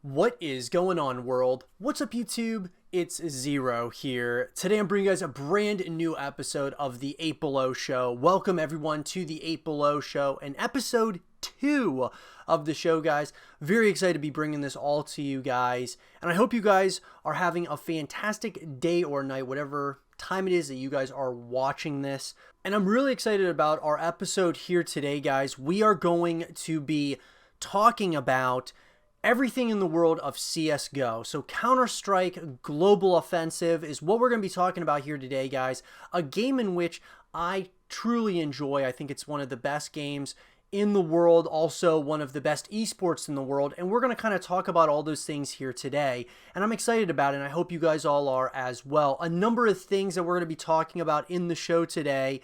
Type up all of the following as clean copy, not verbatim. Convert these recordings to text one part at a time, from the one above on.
What is going on, world? What's up, YouTube? It's Zero here. Today I'm bringing you guys a brand new episode of the 8 Below Show. Welcome everyone to the 8 Below Show and episode 2 of the show, guys. Very excited to be bringing this all to you guys. And I hope you guys are having a fantastic day or night, whatever time it is that you guys are watching this. And I'm really excited about our episode here today, guys. We are going to be talking about everything in the world of CSGO. So Counter-Strike Global Offensive is what we're going to be talking about here today, guys. A game in which I truly enjoy. I think it's one of the best games in the world, also one of the best esports in the world, and we're going to kind of talk about all those things here today, and I'm excited about it, and I hope you guys all are as well. A number of things that we're going to be talking about in the show today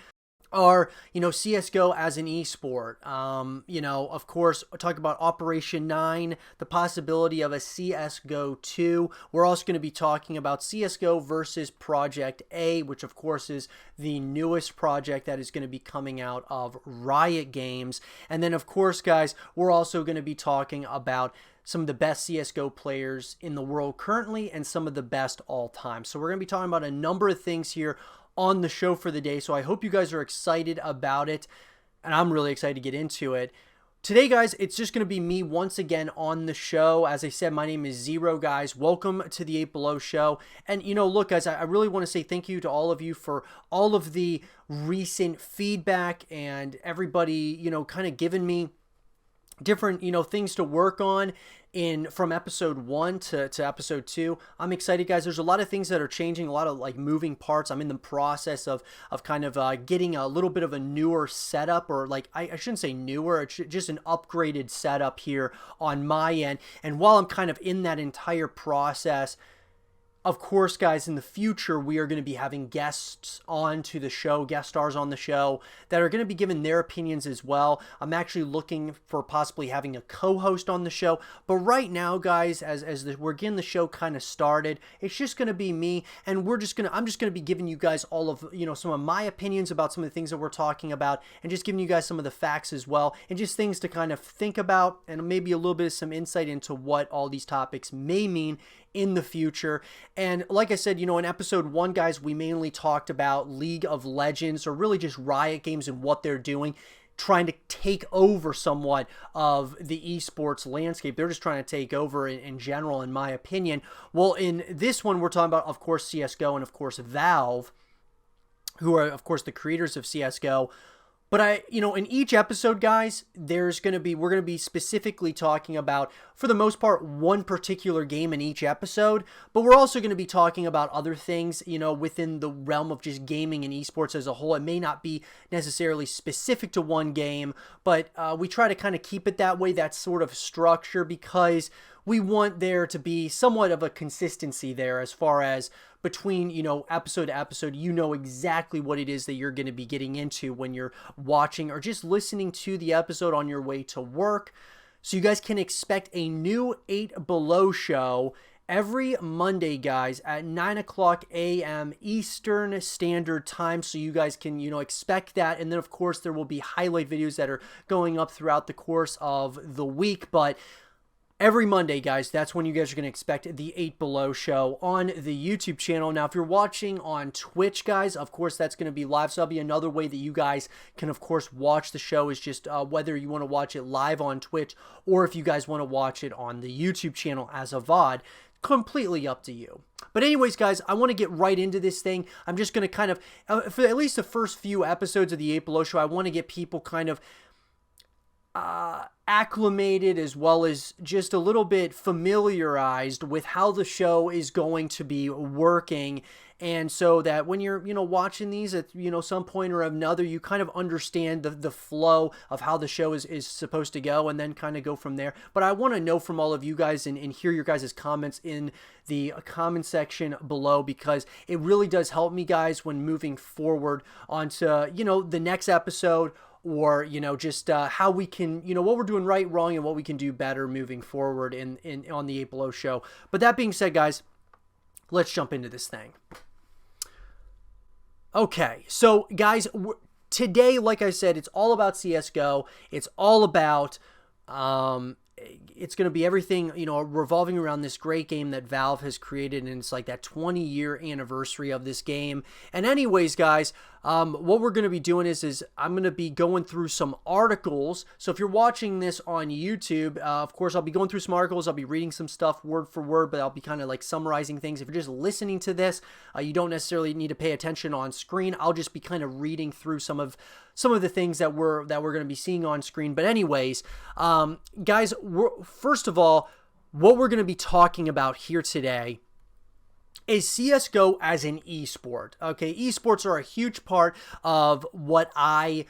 are, CSGO as an esport. Of course, talk about Operation 9, the possibility of a CSGO 2. We're also going to be talking about CSGO versus Project A, which of course is the newest project that is going to be coming out of Riot Games. And then, of course, guys, we're also going to be talking about some of the best CSGO players in the world currently and some of the best all time. So we're going to be talking about a number of things here on the show for the day, so I hope you guys are excited about it, and I'm really excited to get into it. Today, guys, it's just going to be me once again on the show. As I said, my name is Zero, guys. Welcome to the 8 Below Show. And, look, guys, I really want to say thank you to all of you for all of the recent feedback and everybody, kind of giving me different, things to work on from episode 1 to episode 2. I'm excited, guys. There's a lot of things that are changing, a lot of moving parts. I'm in the process of kind of getting a little bit of a newer setup, or I shouldn't say newer, it's just an upgraded setup here on my end. And while I'm kind of in that entire process, of course, guys, in the future, we are going to be having guests on to the show, guest stars on the show that are going to be giving their opinions as well. I'm actually looking for possibly having a co-host on the show. But right now, guys, we're getting the show kind of started, it's just going to be me, and I'm just going to be giving you guys all of, some of my opinions about some of the things that we're talking about, and just giving you guys some of the facts as well, and just things to kind of think about, and maybe a little bit of some insight into what all these topics may mean in the future. And like I said, in episode 1, guys, we mainly talked about League of Legends, or really just Riot Games and what they're doing, trying to take over somewhat of the esports landscape. They're just trying to take over in general, in my opinion. Well, in this one, we're talking about, of course, CSGO and, of course, Valve, who are, of course, the creators of CSGO. But in each episode, guys, we're going to be specifically talking about, for the most part, one particular game in each episode. But we're also going to be talking about other things, within the realm of just gaming and esports as a whole. It may not be necessarily specific to one game, but we try to kind of keep it that way, that sort of structure, because we want there to be somewhat of a consistency there as far as between, episode to episode, exactly what it is that you're going to be getting into when you're watching or just listening to the episode on your way to work. So you guys can expect a new 8 Below show every Monday, guys, at 9 o'clock a.m. Eastern Standard Time. So you guys can, expect that. And then, of course, there will be highlight videos that are going up throughout the course of the week. But every Monday, guys, that's when you guys are going to expect the 8 Below show on the YouTube channel. Now, if you're watching on Twitch, guys, of course, that's going to be live. So that'll be another way that you guys can, of course, watch the show, is just whether you want to watch it live on Twitch or if you guys want to watch it on the YouTube channel as a VOD. Completely up to you. But anyways, guys, I want to get right into this thing. I'm just going to kind of, for at least the first few episodes of the 8 Below show, I want to get people kind of acclimated, as well as just a little bit familiarized with how the show is going to be working, and so that when you're watching these at some point or another, you kind of understand the flow of how the show is supposed to go, and then kind of go from there. But I want to know from all of you guys and hear your guys' comments in the comment section below, because it really does help me, guys, when moving forward onto the next episode, or just how we can, what we're doing right, wrong, and what we can do better moving forward on the 8 Below show. But that being said, guys, let's jump into this thing. Okay, so guys, today, like I said, it's all about CSGO. It's all about it's going to be everything, revolving around this great game that Valve has created, and it's like that 20-year anniversary of this game. And anyways, guys, what we're going to be doing is I'm going to be going through some articles. So if you're watching this on YouTube, of course, I'll be going through some articles. I'll be reading some stuff word for word, but I'll be kind of like summarizing things. If you're just listening to this, you don't necessarily need to pay attention on screen. I'll just be kind of reading through some of the things that we're going to be seeing on screen. But anyways, guys, first of all, what we're going to be talking about here today is CSGO as an esport. Okay, esports are a huge part of what I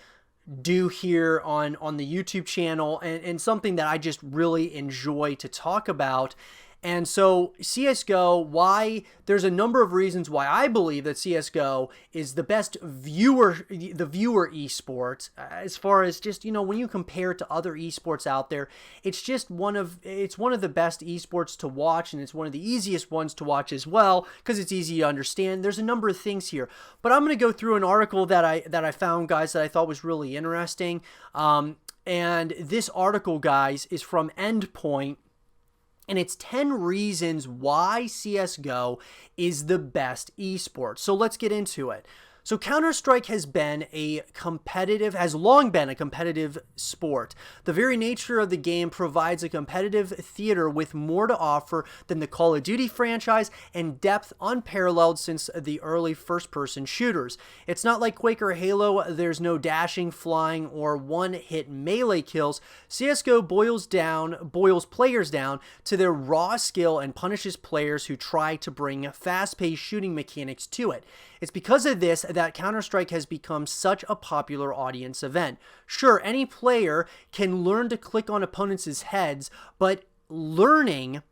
do here on the YouTube channel, and something that I just really enjoy to talk about. And so CSGO, why there's a number of reasons why I believe that CSGO is the best viewer esport, as far as just, when you compare it to other esports out there, it's one of the best esports to watch, and it's one of the easiest ones to watch as well, because it's easy to understand. There's a number of things here, but I'm going to go through an article that I found, guys, that I thought was really interesting. And this article, guys, is from Endpoint. And it's 10 reasons why CSGO is the best esport. So let's get into it. So Counter-Strike has long been a competitive sport. The very nature of the game provides a competitive theater with more to offer than the Call of Duty franchise, and depth unparalleled since the early first-person shooters. It's not like Quake or Halo. There's no dashing, flying, or one-hit melee kills. CSGO boils players down to their raw skill and punishes players who try to bring fast-paced shooting mechanics to it. It's because of this that Counter-Strike has become such a popular audience event. Sure, any player can learn to click on opponents' heads, but learning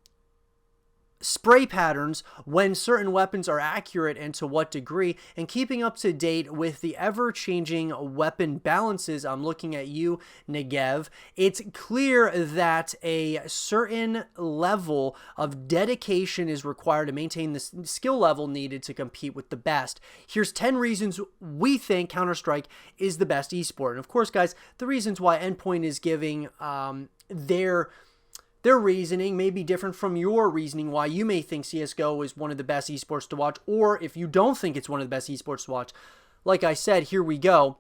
spray patterns when certain weapons are accurate and to what degree, and keeping up to date with the ever-changing weapon balances. I'm looking at you, Negev. It's clear that a certain level of dedication is required to maintain the skill level needed to compete with the best. Here's 10 reasons we think Counter-Strike is the best esport. And of course, guys, the reasons why Endpoint is giving their reasoning may be different from your reasoning why you may think CSGO is one of the best esports to watch, or if you don't think it's one of the best esports to watch. Like I said, here we go.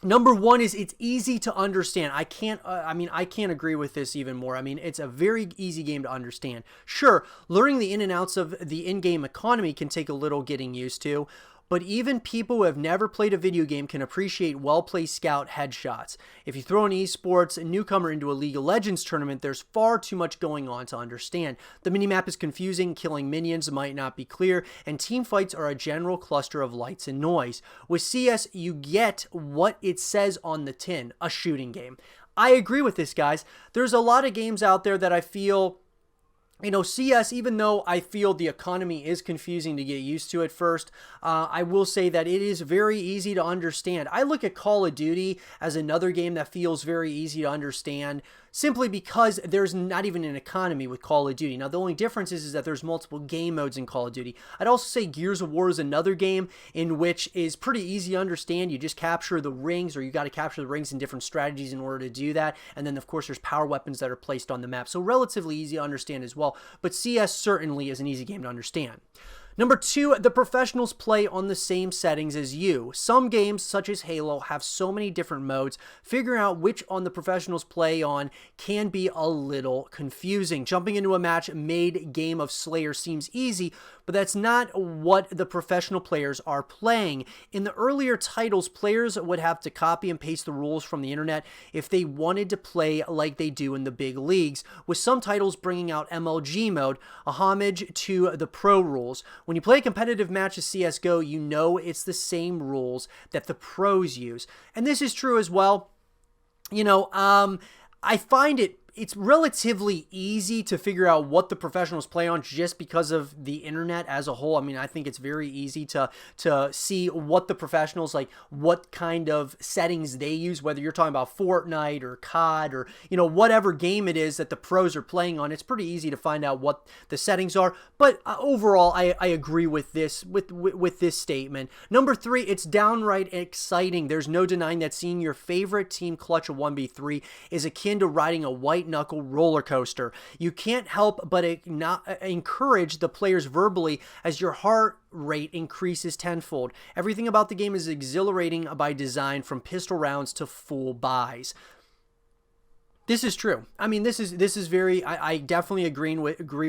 Number one is it's easy to understand. I can't agree with this even more. It's a very easy game to understand. Sure, learning the in and outs of the in-game economy can take a little getting used to, but even people who have never played a video game can appreciate well-placed scout headshots. If you throw an esports newcomer into a League of Legends tournament, there's far too much going on to understand. The minimap is confusing, killing minions might not be clear, and team fights are a general cluster of lights and noise. With CS, you get what it says on the tin, a shooting game. I agree with this, guys. There's a lot of games out there that I feel, CS, even though I feel the economy is confusing to get used to at first, I will say that it is very easy to understand. I look at Call of Duty as another game that feels very easy to understand, simply because there's not even an economy with Call of Duty. Now, the only difference is that there's multiple game modes in Call of Duty. I'd also say Gears of War is another game in which is pretty easy to understand. You just capture the rings, or you got to capture the rings in different strategies in order to do that. And then, of course, there's power weapons that are placed on the map. So relatively easy to understand as well. But CS certainly is an easy game to understand. Number two, the professionals play on the same settings as you. Some games, such as Halo, have so many different modes. Figuring out which on the professionals play on can be a little confusing. Jumping into a match made game of Slayer seems easy, but that's not what the professional players are playing. In the earlier titles, players would have to copy and paste the rules from the internet if they wanted to play like they do in the big leagues, with some titles bringing out MLG mode, a homage to the pro rules. When you play a competitive match of CSGO, you know it's the same rules that the pros use. And this is true as well. I find it's relatively easy to figure out what the professionals play on just because of the internet as a whole. I think it's very easy to see what the professionals, like what kind of settings they use, whether you're talking about Fortnite or COD or, whatever game it is that the pros are playing on. It's pretty easy to find out what the settings are. But overall, I agree with this, with this statement. Number three, it's downright exciting. There's no denying that seeing your favorite team clutch a 1v3 is akin to riding a white white-knuckle roller coaster. You can't help but encourage the players verbally as your heart rate increases tenfold. Everything about the game is exhilarating by design, from pistol rounds to full buys. This is true. I mean, this is very, I definitely agree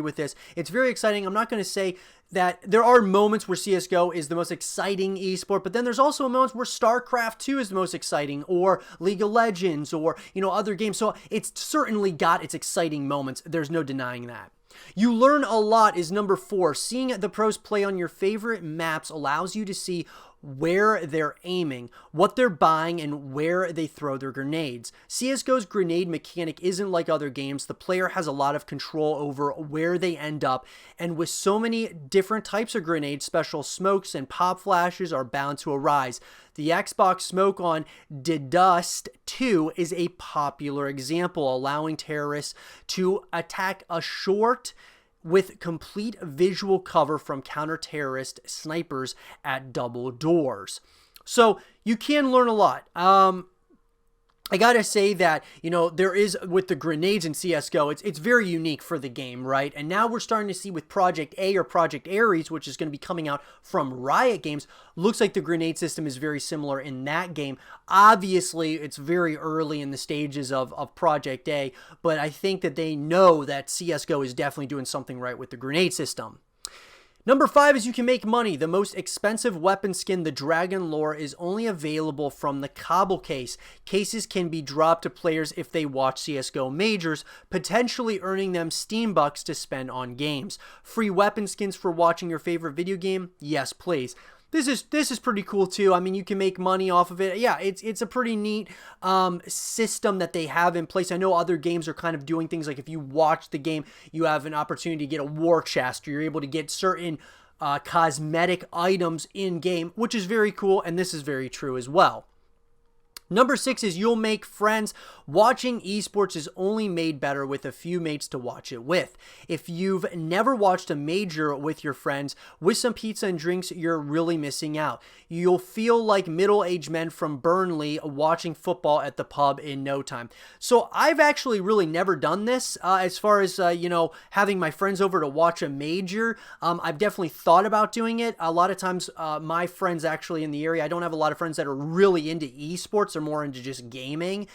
with this. It's very exciting. I'm not going to say that there are moments where CSGO is the most exciting esport, but then there's also moments where StarCraft 2 is the most exciting, or League of Legends, or, you know, other games. So it's certainly got its exciting moments. There's no denying that. You learn a lot is number 4. Seeing the pros play on your favorite maps allows you to see where they're aiming, what they're buying, and where they throw their grenades. CSGO's grenade mechanic isn't like other games. The player has a lot of control over where they end up, and with so many different types of grenades, special smokes and pop flashes are bound to arise. The Xbox smoke on Dust 2 is a popular example, allowing terrorists to attack a short with complete visual cover from counter-terrorist snipers at double doors. So you can learn a lot. I gotta say that, you know, there is, with the grenades in CSGO, it's very unique for the game, right? And now we're starting to see with Project A, or Project Ares, which is going to be coming out from Riot Games, looks like the grenade system is very similar in that game. Obviously, it's very early in the stages of Project A, but I think that they know that CSGO is definitely doing something right with the grenade system. Number 5 is you can make money. The most expensive weapon skin, the Dragon Lore, is only available from the Cobble case. Cases can be dropped to players if they watch CSGO majors, potentially earning them Steam bucks to spend on games. Free weapon skins for watching your favorite video game? Yes, please. This is pretty cool too. I mean, you can make money off of it. Yeah, it's a pretty neat system that they have in place. I know other games are kind of doing things like, if you watch the game, you have an opportunity to get a war chest, or you're able to get certain cosmetic items in game, which is very cool, and this is very true as well. Number 6 is you'll make friends. Watching esports is only made better with a few mates to watch it with. If you've never watched a major with your friends, with some pizza and drinks, you're really missing out. You'll feel like middle-aged men from Burnley watching football at the pub in no time. So I've actually really never done this as far as, you know, having my friends over to watch a major. I've definitely thought about doing it. A lot of times my friends actually in the area, I don't have a lot of friends that are really into esports, or more into just gaming,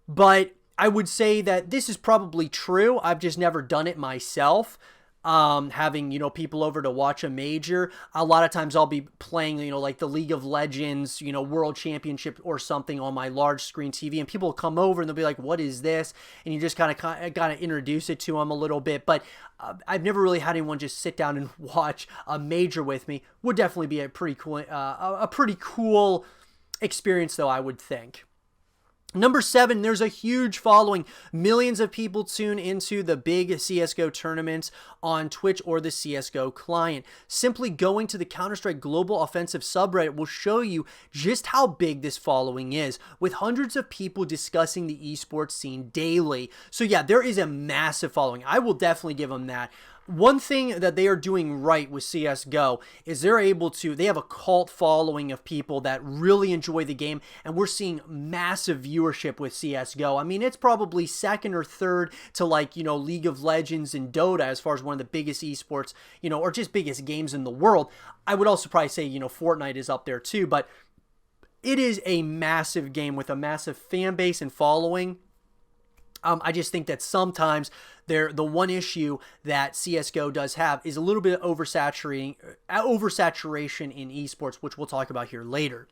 but I would say that this is probably true. I've just never done it myself. Having, you know, people over to watch a major. A lot of times I'll be playing, you know, like the League of Legends, you know, World Championship or something on my large screen TV, and people will come over and they'll be like, what is this? And you just kind of introduce it to them a little bit. But I've never really had anyone just sit down and watch a major with me. Would definitely be a pretty cool experience, though, I would think. Number 7, there's a huge following. Millions of people tune into the big CSGO tournaments on Twitch or the CSGO client. Simply going to the Counter-Strike Global Offensive subreddit will show you just how big this following is, with hundreds of people discussing the esports scene daily. So yeah, there is a massive following. I will definitely give them that. One thing that they are doing right with CSGO is they have a cult following of people that really enjoy the game, and we're seeing massive viewership with CSGO. I mean, it's probably second or third to, like, you know, League of Legends and Dota as far as one of the biggest esports, you know, or just biggest games in the world. I would also probably say, you know, Fortnite is up there too, but it is a massive game with a massive fan base and following. I just think that sometimes the one issue that CSGO does have is a little bit of oversaturation in esports, which we'll talk about here later.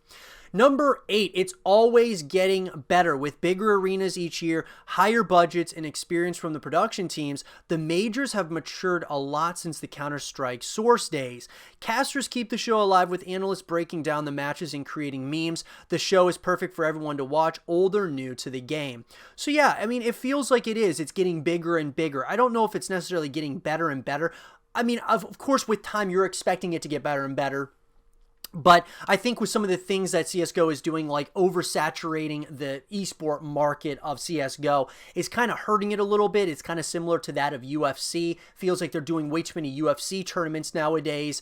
Number 8, it's always getting better. With bigger arenas each year, higher budgets, and experience from the production teams, the majors have matured a lot since the Counter-Strike Source days. Casters keep the show alive with analysts breaking down the matches and creating memes. The show is perfect for everyone to watch, old or new to the game. So yeah, I mean, it feels like it is. It's getting bigger and bigger. I don't know if it's necessarily getting better and better. I mean, of course, with time, you're expecting it to get better and better. But I think with some of the things that CSGO is doing, like oversaturating the esport market of CSGO, is kind of hurting it a little bit. It's kind of similar to that of UFC. Feels like they're doing way too many UFC tournaments nowadays.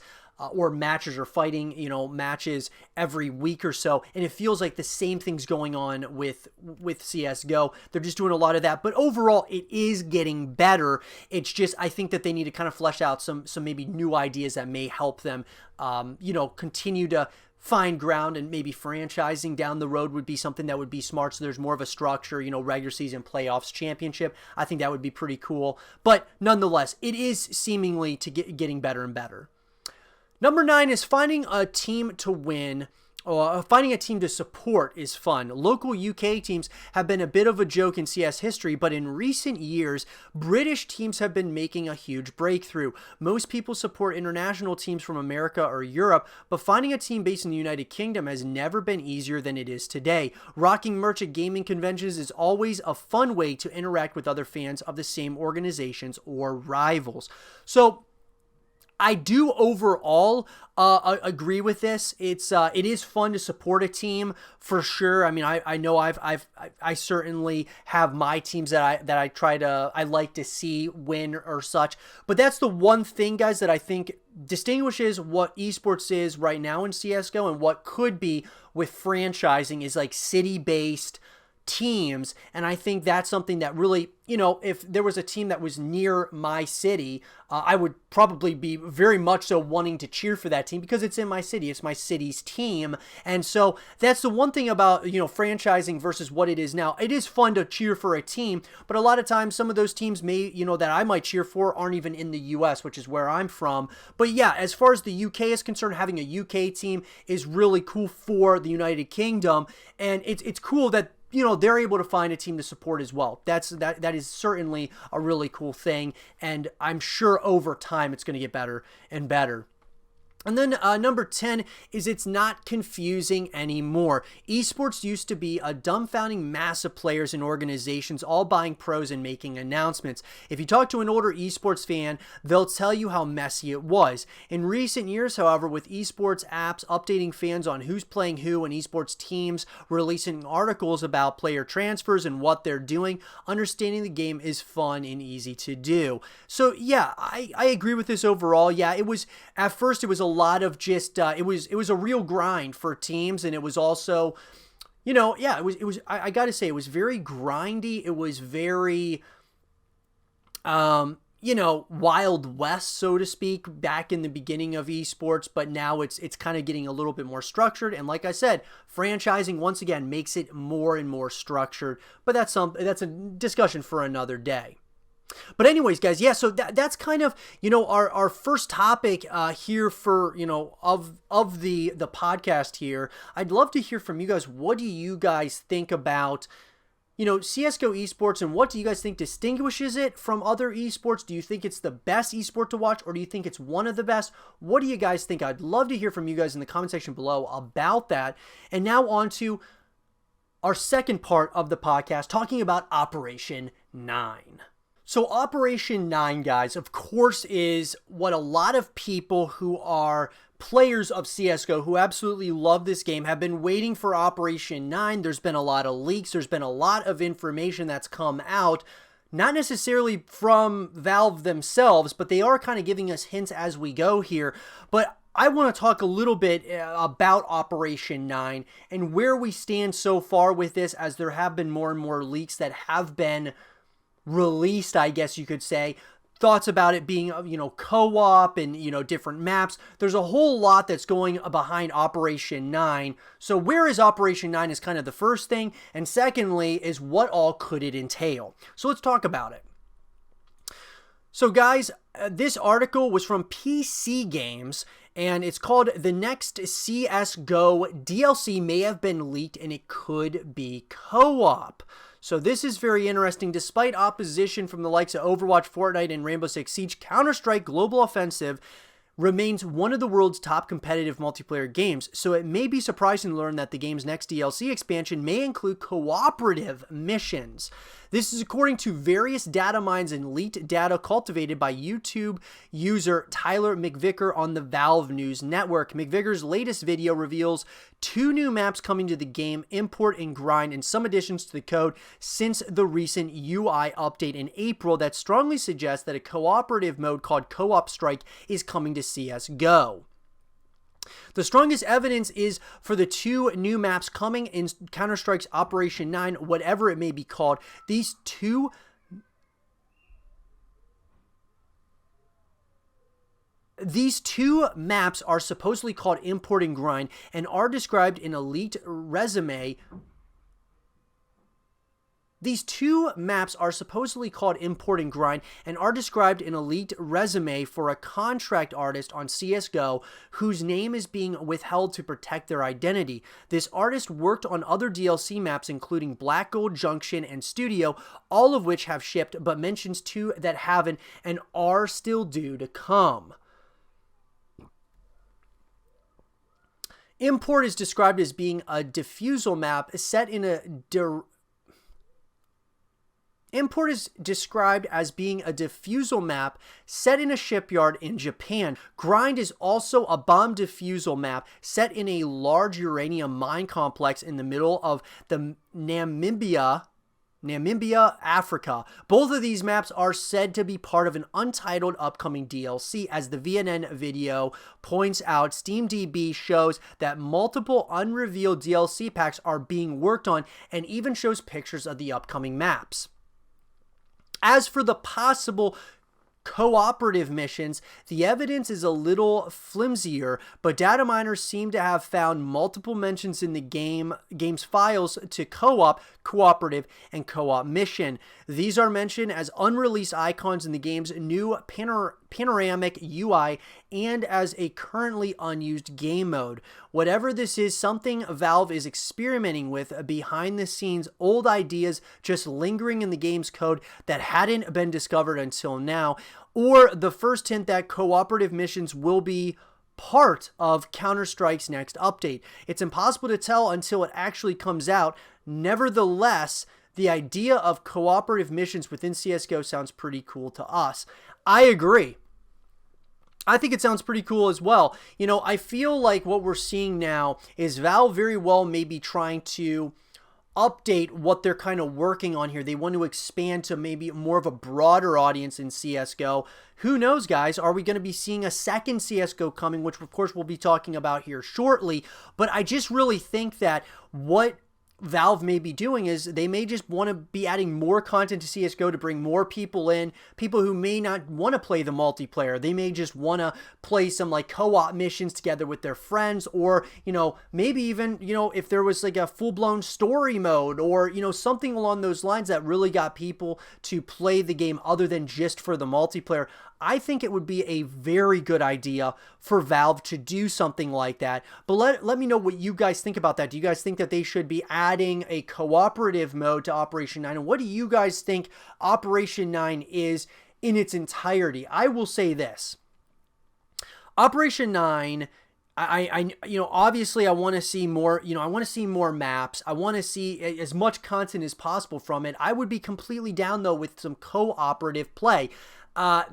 or matches or fighting, matches every week or so. And it feels like the same thing's going on with CSGO. They're just doing a lot of that. But overall, it is getting better. It's just, I think that they need to kind of flesh out some maybe new ideas that may help them, continue to find ground, and maybe franchising down the road would be something that would be smart. So there's more of a structure, regular season, playoffs, championship. I think that would be pretty cool. But nonetheless, it is seemingly getting better and better. Number 9 is finding a team to win. Finding a team to support is fun. Local UK teams have been a bit of a joke in CS history, but in recent years, British teams have been making a huge breakthrough. Most people support international teams from America or Europe, but finding a team based in the United Kingdom has never been easier than it is today. Rocking merch at gaming conventions is always a fun way to interact with other fans of the same organizations or rivals. So I do overall agree with this. It is fun to support a team for sure. I mean, I know I certainly have my teams that I like to see win or such. But that's the one thing, guys, that I think distinguishes what esports is right now in CS:GO and what could be with franchising is like city-based teams. And I think that's something that really, if there was a team that was near my city, I would probably be very much so wanting to cheer for that team because it's in my city. It's my city's team. And so that's the one thing about, franchising versus what it is now. It is fun to cheer for a team, but a lot of times some of those teams that I might cheer for aren't even in the US, which is where I'm from. But yeah, as far as the UK is concerned, having a UK team is really cool for the United Kingdom. And it's cool that they're able to find a team to support as well. That is certainly a really cool thing, and I'm sure over time it's going to get better and better. And then number 10 is it's not confusing anymore. Esports used to be a dumbfounding mass of players and organizations all buying pros and making announcements. If you talk to an older esports fan, they'll tell you how messy it was. In recent years, however, with esports apps updating fans on who's playing who and esports teams releasing articles about player transfers and what they're doing, understanding the game is fun and easy to do. So yeah, I agree with this overall. Yeah, at first it was a lot of just it was a real grind for teams, and it was also I gotta say it was very grindy. It was very Wild West, so to speak, back in the beginning of esports, but now it's kind of getting a little bit more structured. And like I said, franchising once again makes it more and more structured, but that's a discussion for another day. But anyways, guys, yeah, so that's kind of, our first topic here for, of the podcast here. I'd love to hear from you guys. What do you guys think about, CSGO esports, and what do you guys think distinguishes it from other esports? Do you think it's the best esport to watch, or do you think it's one of the best? What do you guys think? I'd love to hear from you guys in the comment section below about that. And now on to our second part of the podcast, talking about Operation 9. So Operation 9, guys, of course, is what a lot of people who are players of CSGO who absolutely love this game have been waiting for Operation 9. There's been a lot of leaks. There's been a lot of information that's come out, not necessarily from Valve themselves, but they are kind of giving us hints as we go here. But I want to talk a little bit about Operation 9 and where we stand so far with this, as there have been more and more leaks that have been released, I guess you could say. Thoughts about it being, co-op and, different maps. There's a whole lot that's going behind Operation 9. So where is Operation 9 is kind of the first thing. And secondly is what all could it entail? So let's talk about it. So guys, this article was from PC Games, and it's called "The Next CSGO DLC May Have Been Leaked and It Could Be Co-op." So this is very interesting. Despite opposition from the likes of Overwatch, Fortnite, and Rainbow Six Siege, Counter-Strike Global Offensive remains one of the world's top competitive multiplayer games, so it may be surprising to learn that the game's next DLC expansion may include cooperative missions. This is according to various data mines and leaked data cultivated by YouTube user Tyler McVicker on the Valve News Network. McVicker's latest video reveals 2 new maps coming to the game, Import and Grind, and some additions to the code since the recent UI update in April that strongly suggests that a cooperative mode called Co-op Strike is coming to CSGO. The strongest evidence is for the 2 new maps coming in Counter-Strike's Operation 9, whatever it may be called. These two maps are supposedly called Import and Grind and are described in Elite Resume. These 2 maps are supposedly called Import and Grind and are described in Elite Resume for a contract artist on CSGO whose name is being withheld to protect their identity. This artist worked on other DLC maps including Black Gold Junction and Studio, all of which have shipped, but mentions 2 that haven't and are still due to come. Import is described as being a defusal map set in a Import is described as being a defusal map set in a shipyard in Japan. Grind is also a bomb defusal map set in a large uranium mine complex in the middle of the Namibia, Africa. Both of these maps are said to be part of an untitled upcoming DLC. As the VNN video points out, SteamDB shows that multiple unrevealed DLC packs are being worked on and even shows pictures of the upcoming maps. As for the possible cooperative missions, the evidence is a little flimsier, but data miners seem to have found multiple mentions in the game's files to co-op, cooperative, and co-op mission. These are mentioned as unreleased icons in the game's new panoramic UI and as a currently unused game mode. Whatever this is, something Valve is experimenting with behind the scenes, old ideas just lingering in the game's code that hadn't been discovered until now, or the first hint that cooperative missions will be part of Counter-Strike's next update. It's impossible to tell until it actually comes out. Nevertheless, the idea of cooperative missions within CSGO sounds pretty cool to us. I agree. I think it sounds pretty cool as well. You know, I feel like what we're seeing now is Valve very well may be trying to update what they're kind of working on here. They want to expand to maybe more of a broader audience in CSGO. Who knows, guys? Are we going to be seeing a second CSGO coming, which of course we'll be talking about here shortly. But I just really think that what Valve may be doing is they may just want to be adding more content to CSGO to bring more people in, people who may not want to play the multiplayer. They may just want to play some like co-op missions together with their friends, or, you know, maybe even, you know, if there was like a full-blown story mode or, you know, something along those lines that really got people to play the game other than just for the multiplayer. I think it would be a very good idea for Valve to do something like that. But let me know what you guys think about that. Do you guys think that they should be adding a cooperative mode to Operation 9? And what do you guys think Operation 9 is in its entirety? I will say this. Operation 9, you know, obviously I want to see more, you know, I want to see more maps. I want to see as much content as possible from it. I would be completely down though with some cooperative play. I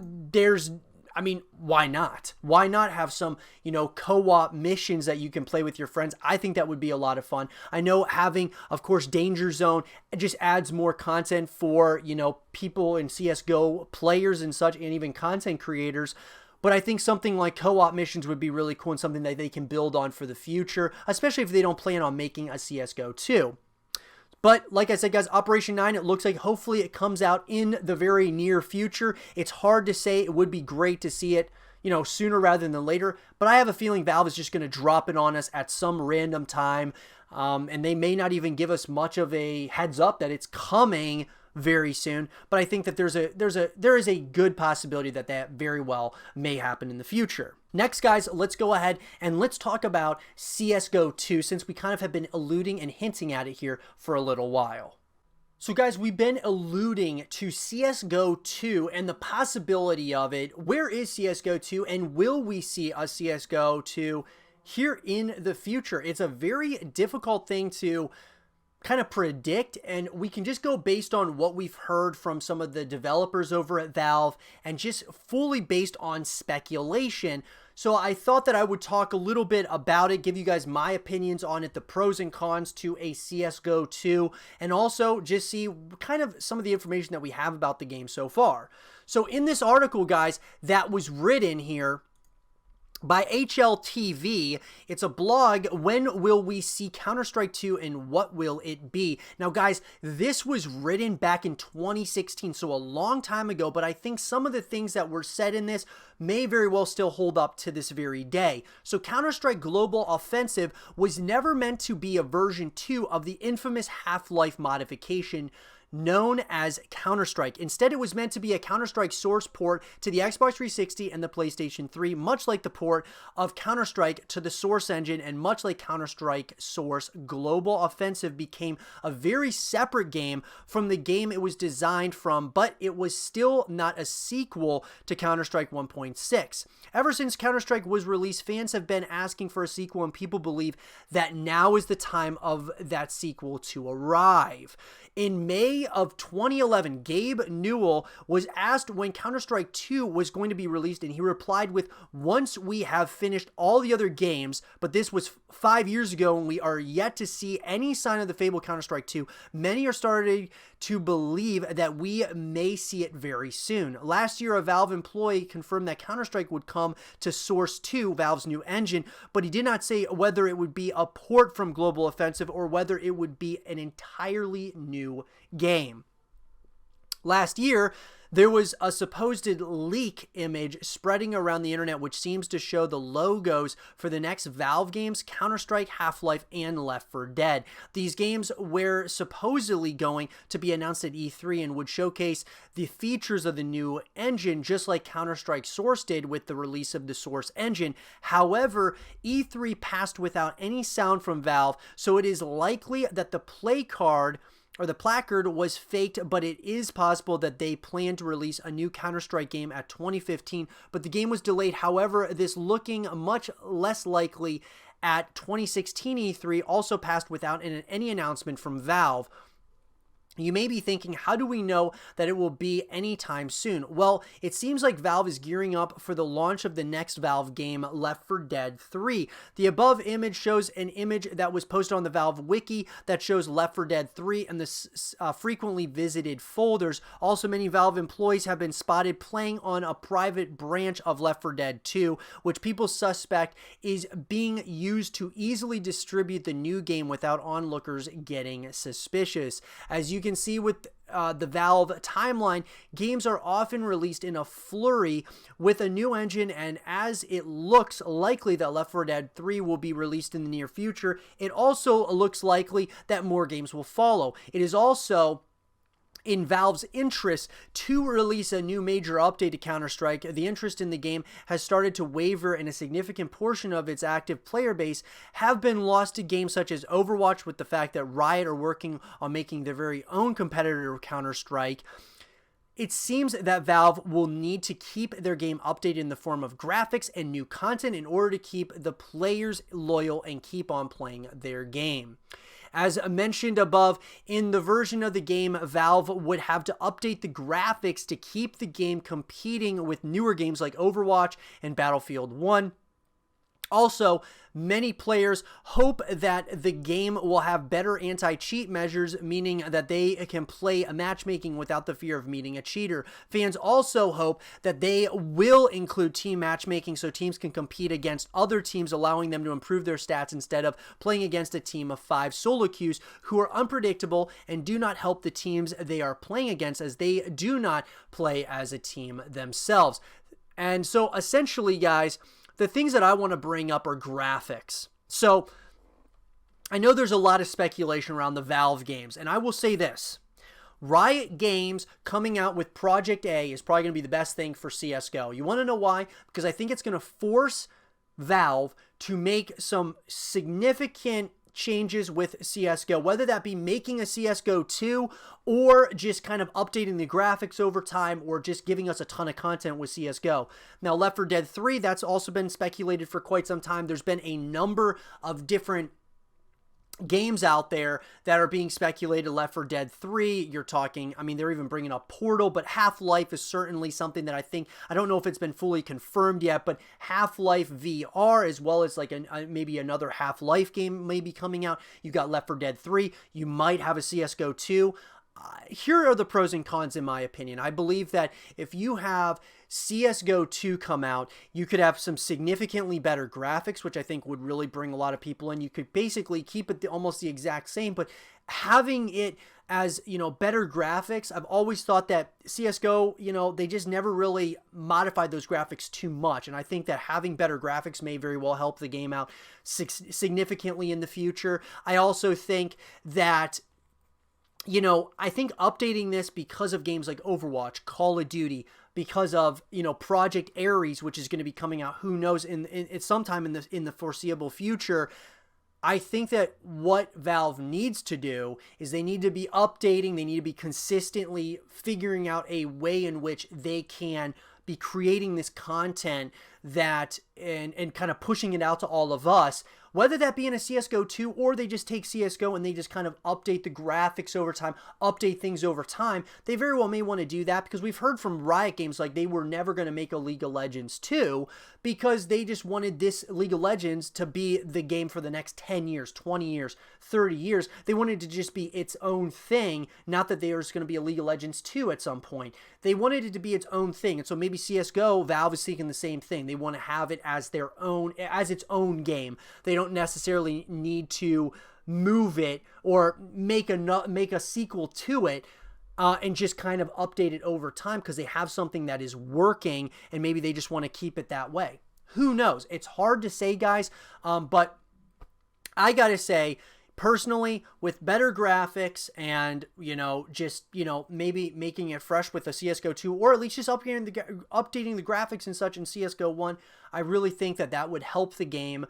mean, why not? Why not have some, you know, co-op missions that you can play with your friends? I think that would be a lot of fun. I know having, of course, Danger Zone just adds more content for, you know, people in CSGO, players and such, and even content creators. But I think something like co-op missions would be really cool and something that they can build on for the future, especially if they don't plan on making a CSGO 2. But like I said, guys, Operation 9, it looks like hopefully it comes out in the very near future. It's hard to say. It would be great to see it, you know, sooner rather than later. But I have a feeling Valve is just going to drop it on us at some random time. And they may not even give us much of a heads up that it's coming very soon. But I think that there is a good possibility that that very well may happen in the future. Next, guys, let's go ahead and let's talk about CSGO 2, since we kind of have been alluding and hinting at it here for a little while. So guys, we've been alluding to CSGO 2 and the possibility of it. Where is CSGO 2, and will we see a CSGO 2 here in the future? It's a very difficult thing to kind of predict, and we can just go based on what we've heard from some of the developers over at Valve and just fully based on speculation. So I thought that I would talk a little bit about it, give you guys my opinions on it, the pros and cons to a CSGO 2, and also just see kind of some of the information that we have about the game so far. So in this article, guys, that was written here, by HLTV. It's a blog. When will we see Counter-Strike 2 and what will it be? Now, guys, this was written back in 2016, so a long time ago, but I think some of the things that were said in this may very well still hold up to this very day. So Counter-Strike Global Offensive was never meant to be a version 2 of the infamous Half-Life modification known as Counter-Strike. Instead, it was meant to be a Counter-Strike source port to the Xbox 360 and the PlayStation 3, much like the port of Counter-Strike to the Source engine, and much like Counter-Strike Source, Global Offensive became a very separate game from the game it was designed from, but it was still not a sequel to Counter-Strike 1.6. Ever since Counter-Strike was released, fans have been asking for a sequel, and people believe that now is the time of that sequel to arrive. In May of 2011, Gabe Newell was asked when Counter-Strike 2 was going to be released, and he replied with, "Once we have finished all the other games," but this was 5 years ago, and we are yet to see any sign of the fabled Counter-Strike 2. Many are starting to believe that we may see it very soon. Last year, a Valve employee confirmed that Counter-Strike would come to Source 2, Valve's new engine, but he did not say whether it would be a port from Global Offensive or whether it would be an entirely new game. Last year, there was a supposed leak image spreading around the internet which seems to show the logos for the next Valve games, Counter-Strike, Half-Life, and Left 4 Dead. These games were supposedly going to be announced at E3 and would showcase the features of the new engine, just like Counter-Strike Source did with the release of the Source engine. However, E3 passed without any sound from Valve, so it is likely that the placard was faked, but it is possible that they plan to release a new Counter-Strike game at 2015, but the game was delayed. However, this looking much less likely at 2016 E3 also passed without any announcement from Valve. You may be thinking, how do we know that it will be anytime soon? Well, it seems like Valve is gearing up for the launch of the next Valve game, Left 4 Dead 3. The above image shows an image that was posted on the Valve wiki that shows Left 4 Dead 3 and the frequently visited folders. Also, many Valve employees have been spotted playing on a private branch of Left 4 Dead 2, which people suspect is being used to easily distribute the new game without onlookers getting suspicious. As you can see with the Valve timeline, games are often released in a flurry with a new engine, and as it looks likely that Left 4 Dead 3 will be released in the near future, it also looks likely that more games will follow. It is also in Valve's interest to release a new major update to Counter-Strike. The interest in the game has started to waver, and a significant portion of its active player base have been lost to games such as Overwatch, with the fact that Riot are working on making their very own competitor Counter-Strike. It seems that Valve will need to keep their game updated in the form of graphics and new content in order to keep the players loyal and keep on playing their game. As mentioned above, in the version of the game, Valve would have to update the graphics to keep the game competing with newer games like Overwatch and Battlefield 1. Also, many players hope that the game will have better anti-cheat measures, meaning that they can play a matchmaking without the fear of meeting a cheater. Fans also hope that they will include team matchmaking so teams can compete against other teams, allowing them to improve their stats instead of playing against a team of 5 solo queues who are unpredictable and do not help the teams they are playing against, as they do not play as a team themselves. And so essentially, guys, the things that I want to bring up are graphics. So I know there's a lot of speculation around the Valve games, and I will say this. Riot Games coming out with Project A is probably going to be the best thing for CSGO. You want to know why? Because I think it's going to force Valve to make some significant changes with CSGO, whether that be making a CSGO 2 or just kind of updating the graphics over time or just giving us a ton of content with CSGO. Now, Left 4 Dead 3, that's also been speculated for quite some time. There's been a number of different games out there that are being speculated. Left 4 Dead 3, you're talking, I mean, they're even bringing up Portal, but Half-Life is certainly something that I don't know if it's been fully confirmed yet, but Half-Life VR, as well as like maybe another Half-Life game may be coming out. You've got Left 4 Dead 3, you might have a CSGO 2. here are the pros and cons in my opinion. I believe that if you have CSGO 2 come out, you could have some significantly better graphics, which I think would really bring a lot of people in. You could basically keep it almost the exact same, but having it as, better graphics, I've always thought that CSGO, they just never really modified those graphics too much. And I think that having better graphics may very well help the game out significantly in the future. I also think that I think updating this because of games like Overwatch, Call of Duty, because of, Project Ares, which is going to be coming out, who knows, in sometime in the foreseeable future. I think that what Valve needs to do is they need to be updating, they need to be consistently figuring out a way in which they can be creating this content that and kind of pushing it out to all of us, whether that be in a CSGO 2 or they just take CSGO and they just kind of update the graphics over time, update things over time. They very well may want to do that because we've heard from Riot Games like they were never going to make a League of Legends 2 because they just wanted this League of Legends to be the game for the next 10 years, 20 years, 30 years. They wanted to just be its own thing, not that there was going to be a League of Legends 2 at some point. They wanted it to be its own thing, and so maybe CSGO, Valve is seeking the same thing. They want to have it as their own, as its own game. They don't necessarily need to move it or make a sequel to it and just kind of update it over time because they have something that is working and maybe they just want to keep it that way. Who knows? It's hard to say, guys, but I gotta say, personally, with better graphics and, maybe making it fresh with a CSGO 2 or at least just updating the graphics and such in CSGO 1, I really think that would help the game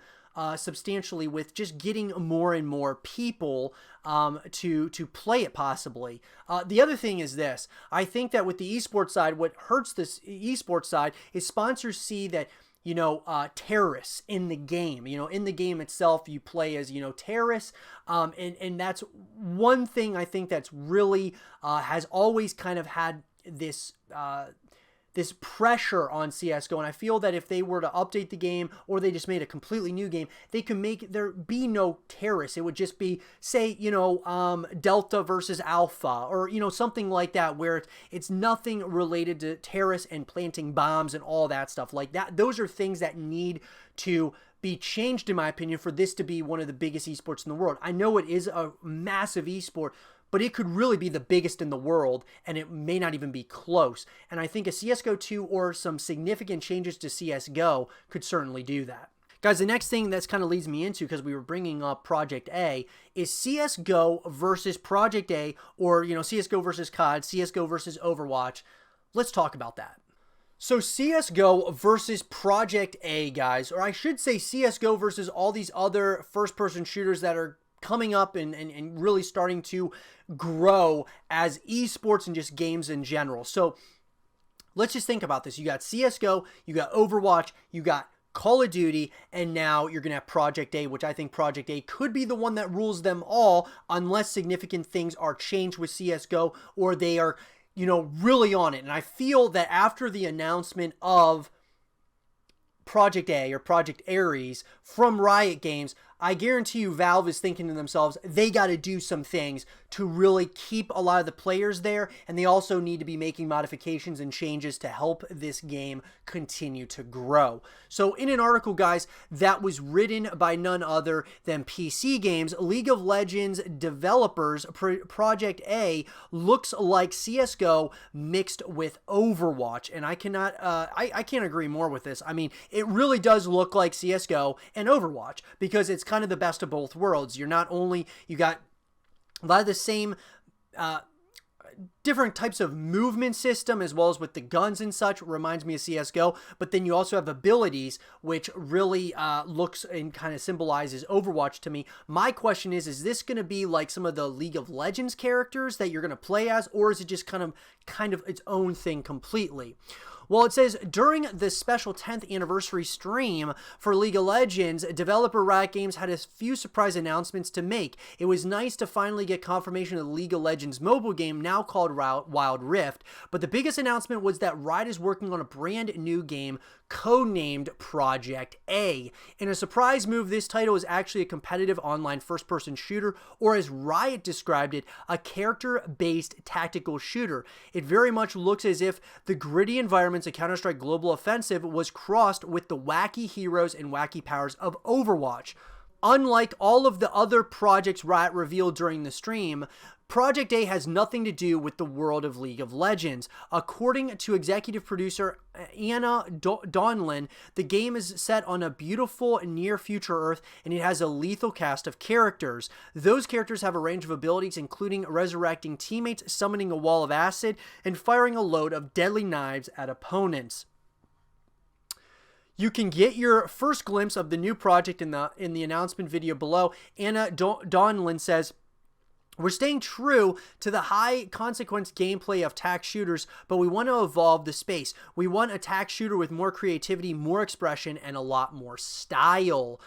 substantially with just getting more and more people to play it possibly. The other thing is this. I think that with the esports side, what hurts this esports side is sponsors see that terrorists in the game. In the game itself, you play as, terrorists. And that's one thing I think that's really has always kind of had this this pressure on CSGO, and I feel that if they were to update the game or they just made a completely new game, they could make there be no terrorists. It would just be, say, Delta versus Alpha or, something like that where it's nothing related to terrorists and planting bombs and all that stuff like that. Those are things that need to be changed, in my opinion, for this to be one of the biggest esports in the world. I know it is a massive esport, but it could really be the biggest in the world, and it may not even be close. And I think a CSGO 2 or some significant changes to CSGO could certainly do that. Guys, the next thing that's kind of leads me into, because we were bringing up Project A, is CSGO versus Project A, or, CSGO versus COD, CSGO versus Overwatch. Let's talk about that. So CSGO versus Project A, guys, or I should say CSGO versus all these other first-person shooters that are coming up and really starting to grow as esports and just games in general. So let's just think about this. You got CSGO, you got Overwatch, you got Call of Duty, and now you're going to have Project A, which I think Project A could be the one that rules them all unless significant things are changed with CSGO or they are, really on it. And I feel that after the announcement of Project A or Project Ares from Riot Games, I guarantee you Valve is thinking to themselves, they got to do some things to really keep a lot of the players there, and they also need to be making modifications and changes to help this game continue to grow. So in an article, guys, that was written by none other than PC Games, League of Legends developers, Project A looks like CSGO mixed with Overwatch, and I can't agree more with this. I mean, it really does look like CSGO and Overwatch because it's kind of the best of both worlds. You got a lot of the same different types of movement system as well as with the guns and such. Reminds me of CSGO, but then you also have abilities which really looks and kind of symbolizes Overwatch to me. My question is this going to be like some of the League of Legends characters that you're going to play as, or is it just kind of its own thing completely? Well, it says, during the special 10th anniversary stream for League of Legends, developer Riot Games had a few surprise announcements to make. It was nice to finally get confirmation of the League of Legends mobile game, now called Wild Rift, but the biggest announcement was that Riot is working on a brand new game codenamed Project A. In a surprise move, this title is actually a competitive online first-person shooter, or as Riot described it, a character-based tactical shooter. It very much looks as if the gritty environments of Counter-Strike Global Offensive was crossed with the wacky heroes and wacky powers of Overwatch. Unlike all of the other projects Riot revealed during the stream, Project A has nothing to do with the world of League of Legends. According to executive producer Anna Donlin, the game is set on a beautiful near-future Earth, and it has a lethal cast of characters. Those characters have a range of abilities, including resurrecting teammates, summoning a wall of acid, and firing a load of deadly knives at opponents. You can get your first glimpse of the new project in the announcement video below. Anna Donlin says, "We're staying true to the high consequence gameplay of tac shooters, but we want to evolve the space. We want a tac shooter with more creativity, more expression, and a lot more style."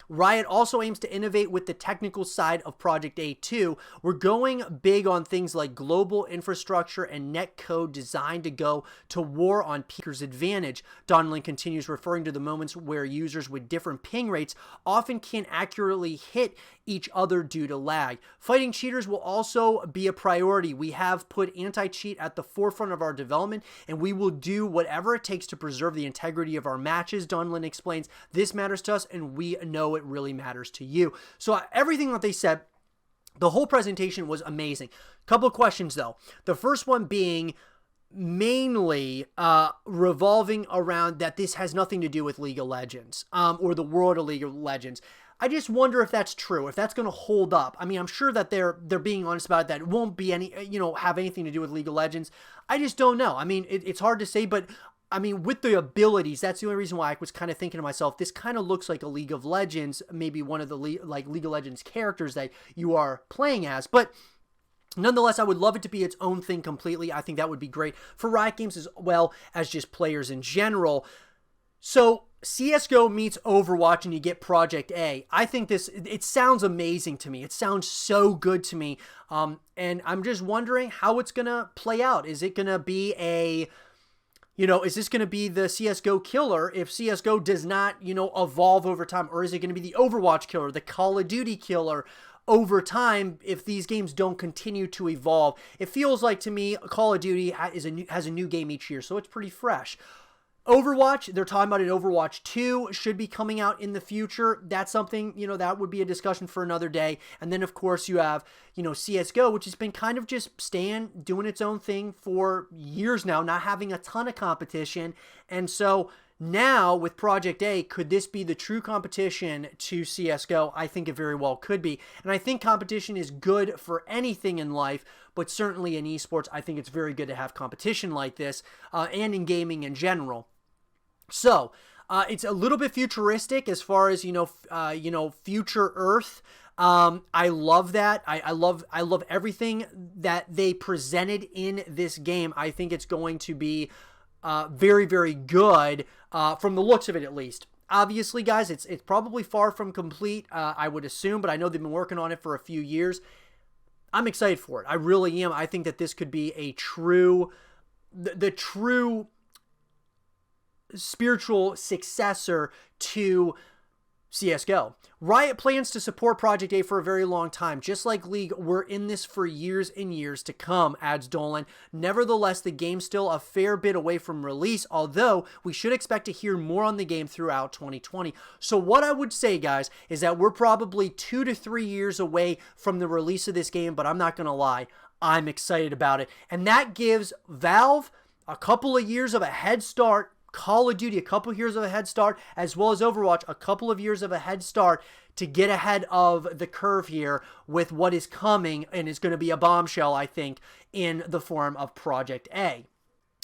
Riot also aims to innovate with the technical side of Project A too. We're going big on things like global infrastructure and net code designed to go to war on peakers' advantage. Donlin continues, referring to the moments where users with different ping rates often can't accurately hit each other due to lag. Fighting cheaters will also be a priority. We have put anti-cheat at the forefront of our development, and we will do whatever it takes to preserve the integrity of our matches. Donlin explains, "This matters to us, and we know it really matters to you." So everything that they said, the whole presentation was amazing. Couple of questions though. The first one being mainly revolving around that this has nothing to do with League of Legends or the world of League of Legends. I just wonder if that's true, if that's going to hold up. I mean, I'm sure that they're being honest about it, that it won't be any, have anything to do with League of Legends. I just don't know. I mean, it's hard to say, but I mean, with the abilities, that's the only reason why I was kind of thinking to myself, this kind of looks like a League of Legends, maybe one of the League of Legends characters that you are playing as. But nonetheless, I would love it to be its own thing completely. I think that would be great for Riot Games as well as just players in general. So CSGO meets Overwatch and you get Project A. I think it sounds amazing to me. It sounds so good to me. And I'm just wondering how it's going to play out. Is it going to be is this going to be the CSGO killer if CSGO does not, evolve over time? Or is it going to be the Overwatch killer, the Call of Duty killer over time if these games don't continue to evolve? It feels like to me Call of Duty has a new game each year, so it's pretty fresh. Overwatch, they're talking about an Overwatch 2 should be coming out in the future. That's something, that would be a discussion for another day. And then, of course, you have, CSGO, which has been kind of just doing its own thing for years now, not having a ton of competition. And so now with Project A, could this be the true competition to CSGO? I think it very well could be. And I think competition is good for anything in life, but certainly in esports, I think it's very good to have competition like this and in gaming in general. So, it's a little bit futuristic as far as, future Earth. I love that. I love everything that they presented in this game. I think it's going to be very, very good from the looks of it, at least. Obviously, guys, it's probably far from complete, I would assume, but I know they've been working on it for a few years. I'm excited for it. I really am. I think that this could be a true spiritual successor to CSGO. Riot plans to support Project A for a very long time. Just like League, we're in this for years and years to come, adds Dolan. Nevertheless, the game's still a fair bit away from release, although we should expect to hear more on the game throughout 2020. So what I would say, guys, is that we're probably 2 to 3 years away from the release of this game, but I'm not going to lie, I'm excited about it. And that gives Valve a couple of years of a head start, Call of Duty a couple of years of a head start, as well as Overwatch a couple of years of a head start to get ahead of the curve here with what is coming, and is going to be a bombshell, I think, in the form of Project A.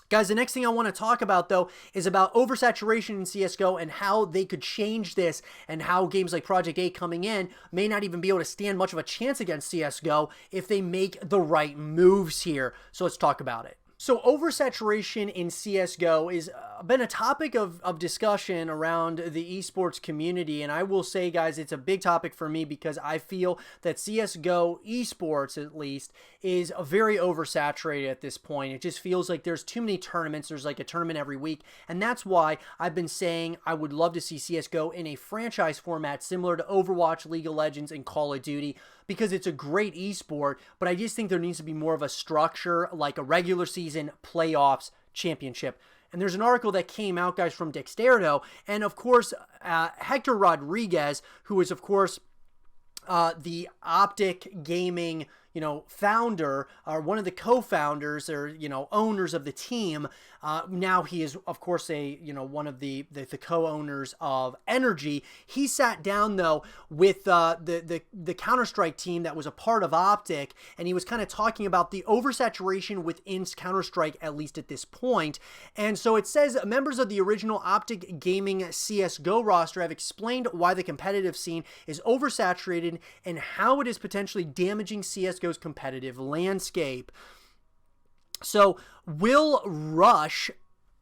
Guys, the next thing I want to talk about, though, is about oversaturation in CSGO and how they could change this, and how games like Project A coming in may not even be able to stand much of a chance against CSGO if they make the right moves here. So let's talk about it. So oversaturation in CSGO is been a topic of discussion around the esports community, and I will say, guys, it's a big topic for me because I feel that CSGO esports, at least, is very oversaturated at this point. It just feels like there's too many tournaments. There's like a tournament every week, and that's why I've been saying I would love to see CSGO in a franchise format similar to Overwatch, League of Legends, and Call of Duty, because it's a great esport, but I just think there needs to be more of a structure, like a regular season, playoffs, championship. And there's an article that came out, guys, from Dexterdo, and of course, Hector Rodriguez, who is, of course, the Optic Gaming, founder, or one of the co-founders, or, owners of the team. Now he is, of course, one of the co-owners of Energy. He sat down, though, with the Counter-Strike team that was a part of Optic, and he was kind of talking about the oversaturation within Counter-Strike, at least at this point. And so it says, members of the original Optic Gaming CSGO roster have explained why the competitive scene is oversaturated and how it is potentially damaging CSGO's competitive landscape. So Will Rush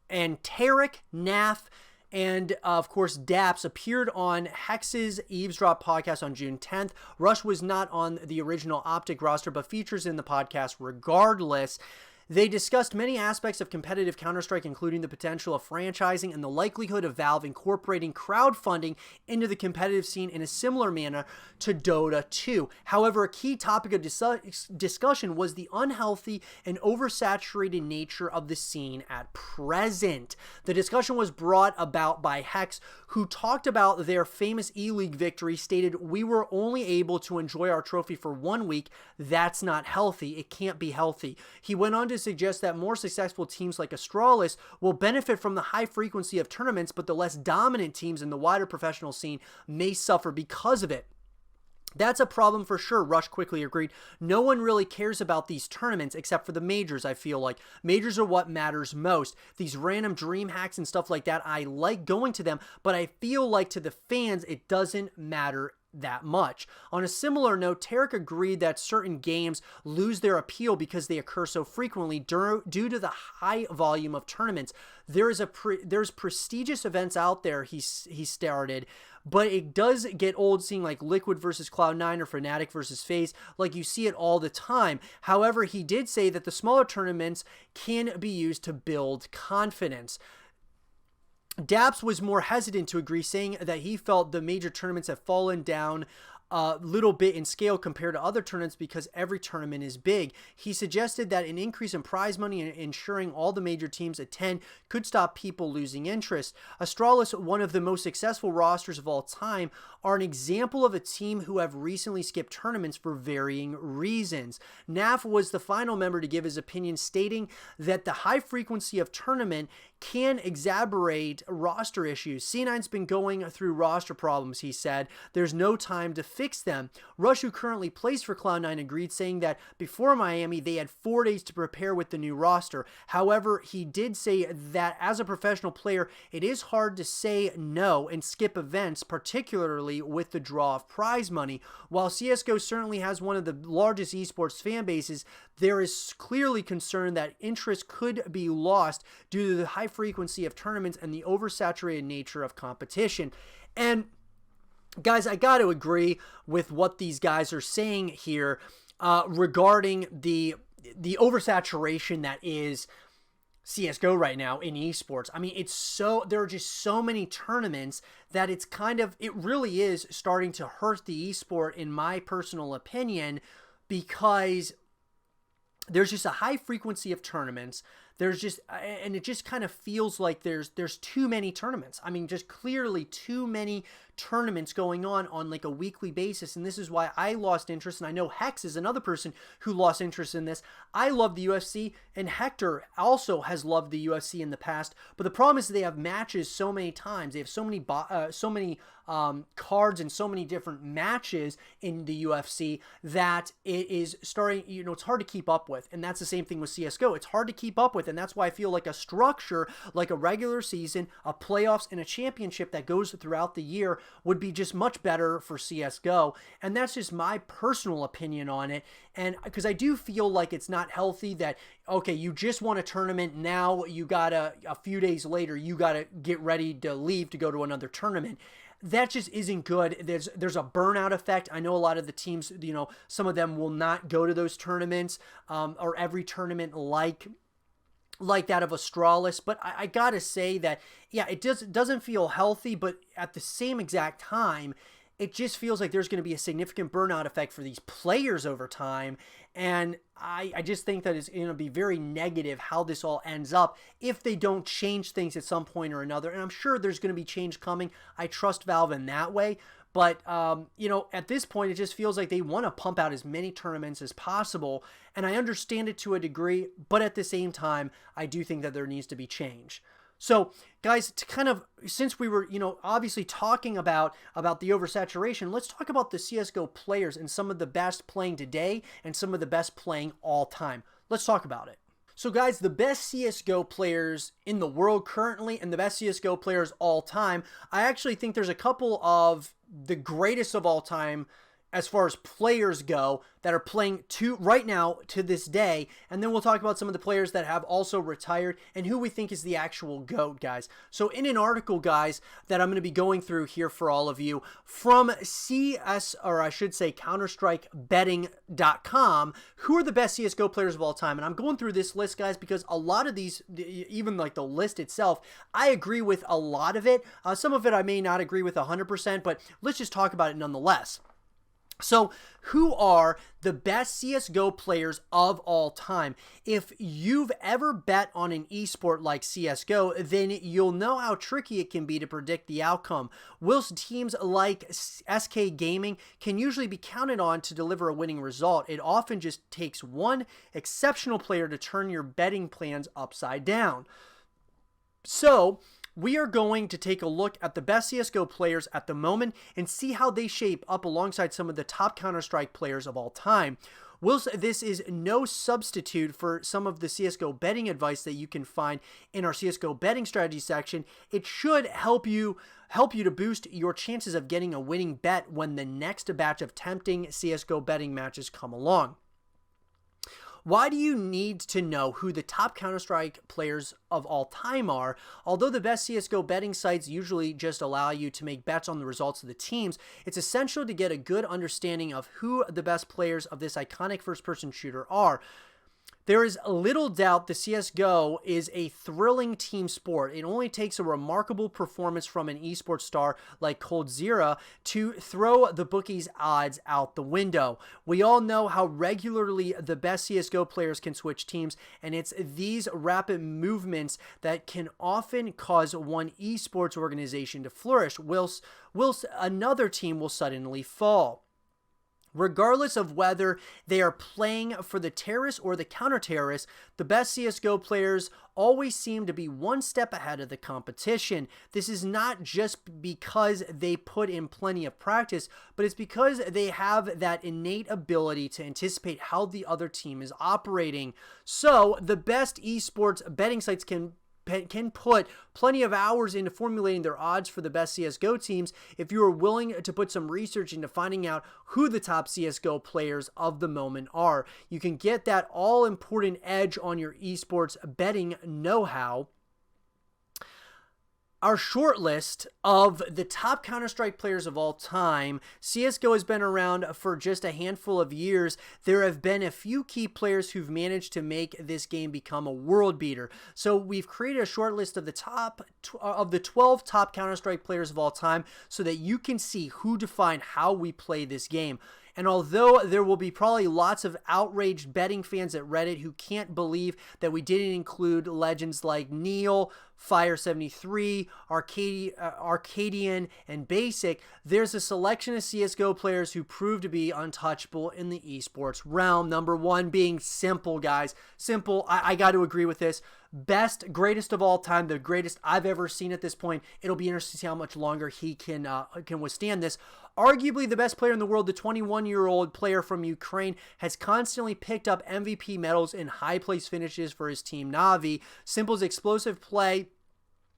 and Tarek, Naf, and of course Daps appeared on Hex's Eavesdrop podcast on June 10th. Rush was not on the original Optic roster, but features in the podcast regardless. They discussed many aspects of competitive Counter-Strike, including the potential of franchising and the likelihood of Valve incorporating crowdfunding into the competitive scene in a similar manner to Dota 2. However, a key topic of discussion was the unhealthy and oversaturated nature of the scene at present. The discussion was brought about by Hex, who talked about their famous E-League victory, stated, "We were only able to enjoy our trophy for 1 week. That's not healthy. It can't be healthy." He went on to suggest that more successful teams like Astralis will benefit from the high frequency of tournaments, but the less dominant teams in the wider professional scene may suffer because of it. That's a problem for sure, Rush quickly agreed. No one really cares about these tournaments except for the majors, I feel like. Majors are what matters most. These random dream hacks and stuff like that, I like going to them, but I feel like to the fans, it doesn't matter that much. On a similar note, Tarek agreed that certain games lose their appeal because they occur so frequently due to the high volume of tournaments. There's prestigious events out there he started, but it does get old seeing like Liquid versus Cloud9 or Fnatic versus FaZe. Like, you see it all the time. However, he did say that the smaller tournaments can be used to build confidence. Daps was more hesitant to agree, saying that he felt the major tournaments have fallen down a little bit in scale compared to other tournaments because every tournament is big. He suggested that an increase in prize money and ensuring all the major teams attend could stop people losing interest. Astralis, one of the most successful rosters of all time, are an example of a team who have recently skipped tournaments for varying reasons. Naf was the final member to give his opinion, stating that the high frequency of tournament can exacerbate roster issues. C9's been going through roster problems, he said. There's no time to fix them. Rush, who currently plays for Cloud9, agreed, saying that before Miami, they had 4 days to prepare with the new roster. However, he did say that as a professional player, it is hard to say no and skip events, particularly with the draw of prize money. While CSGO certainly has one of the largest esports fan bases, there is clearly concern that interest could be lost due to the high frequency of tournaments and the oversaturated nature of competition. And guys, I got to agree with what these guys are saying here regarding the oversaturation that is CSGO right now in esports. I mean, there are just so many tournaments that it really is starting to hurt the esport, in my personal opinion, because there's just a high frequency of tournaments. And it just kind of feels like there's too many tournaments. I mean, just clearly too many tournaments going on like a weekly basis. And this is why I lost interest. And I know Hex is another person who lost interest in this. I love the UFC, and Hector also has loved the UFC in the past. But the problem is they have matches so many times. They have so many cards and so many different matches in the UFC that it is starting, it's hard to keep up with. And that's the same thing with CSGO. It's hard to keep up with. And that's why I feel like a structure, like a regular season, a playoffs, and a championship that goes throughout the year would be just much better for CSGO. And that's just my personal opinion on it. And because I do feel like it's not healthy that, okay, you just won a tournament, now you gotta, a few days later, you gotta get ready to leave to go to another tournament. That just isn't good. There's a burnout effect. I know a lot of the teams, some of them will not go to those tournaments or every tournament like that of Astralis, but I gotta say that, yeah, it doesn't feel healthy, but at the same exact time, it just feels like there's going to be a significant burnout effect for these players over time. And I just think that it's going to be very negative how this all ends up if they don't change things at some point or another. And I'm sure there's going to be change coming. I trust Valve in that way. But, at this point, it just feels like they want to pump out as many tournaments as possible. And I understand it to a degree, but at the same time, I do think that there needs to be change. So, guys, to kind of, since we were, obviously talking about the oversaturation, let's talk about the CSGO players and some of the best playing today and some of the best playing all time. Let's talk about it. So, guys, the best CSGO players in the world currently and the best CSGO players all time, I actually think there's a couple of the greatest of all time as far as players go that are playing right now to this day. And then we'll talk about some of the players that have also retired and who we think is the actual GOAT, guys. So in an article, guys, that I'm going to be going through here for all of you from CounterStrikeBetting.com, who are the best CSGO players of all time. And I'm going through this list, guys, because a lot of these, even like the list itself, I agree with a lot of it. Some of it I may not agree with 100%, but let's just talk about it nonetheless. So, who are the best CSGO players of all time? If you've ever bet on an esport like CSGO, then you'll know how tricky it can be to predict the outcome. Whilst teams like SK Gaming can usually be counted on to deliver a winning result, it often just takes one exceptional player to turn your betting plans upside down. So, we are going to take a look at the best CSGO players at the moment and see how they shape up alongside some of the top Counter-Strike players of all time. Whilst this is no substitute for some of the CSGO betting advice that you can find in our CSGO betting strategy section, it should help you to boost your chances of getting a winning bet when the next batch of tempting CSGO betting matches come along. Why do you need to know who the top Counter-Strike players of all time are? Although the best CSGO betting sites usually just allow you to make bets on the results of the teams, it's essential to get a good understanding of who the best players of this iconic first-person shooter are. There is little doubt the CSGO is a thrilling team sport. It only takes a remarkable performance from an esports star like coldzera to throw the bookies' odds out the window. We all know how regularly the best CSGO players can switch teams, and it's these rapid movements that can often cause one esports organization to flourish, whilst another team will suddenly fall. Regardless of whether they are playing for the terrorists or the counter-terrorists, the best CSGO players always seem to be one step ahead of the competition. This is not just because they put in plenty of practice, but it's because they have that innate ability to anticipate how the other team is operating. So, the best esports betting sites can put plenty of hours into formulating their odds for the best CSGO teams if you are willing to put some research into finding out who the top CSGO players of the moment are. You can get that all-important edge on your esports betting know-how. Our short list of the top Counter-Strike players of all time. CSGO has been around for just a handful of years. There have been a few key players who've managed to make this game become a world beater. So we've created a short list of the 12 top Counter-Strike players of all time so that you can see who define how we play this game. And although there will be probably lots of outraged betting fans at Reddit who can't believe that we didn't include legends like Neil, Fire73, Arcadian, and Basic, there's a selection of CSGO players who prove to be untouchable in the esports realm. Number one being Simple, guys. Simple, I got to agree with this. best, greatest of all time, the greatest I've ever seen at this point. It'll be interesting to see how much longer he can withstand this. Arguably the best player in the world, the 21-year-old player from Ukraine, has constantly picked up MVP medals and high place finishes for his team Na'Vi. Simple's explosive play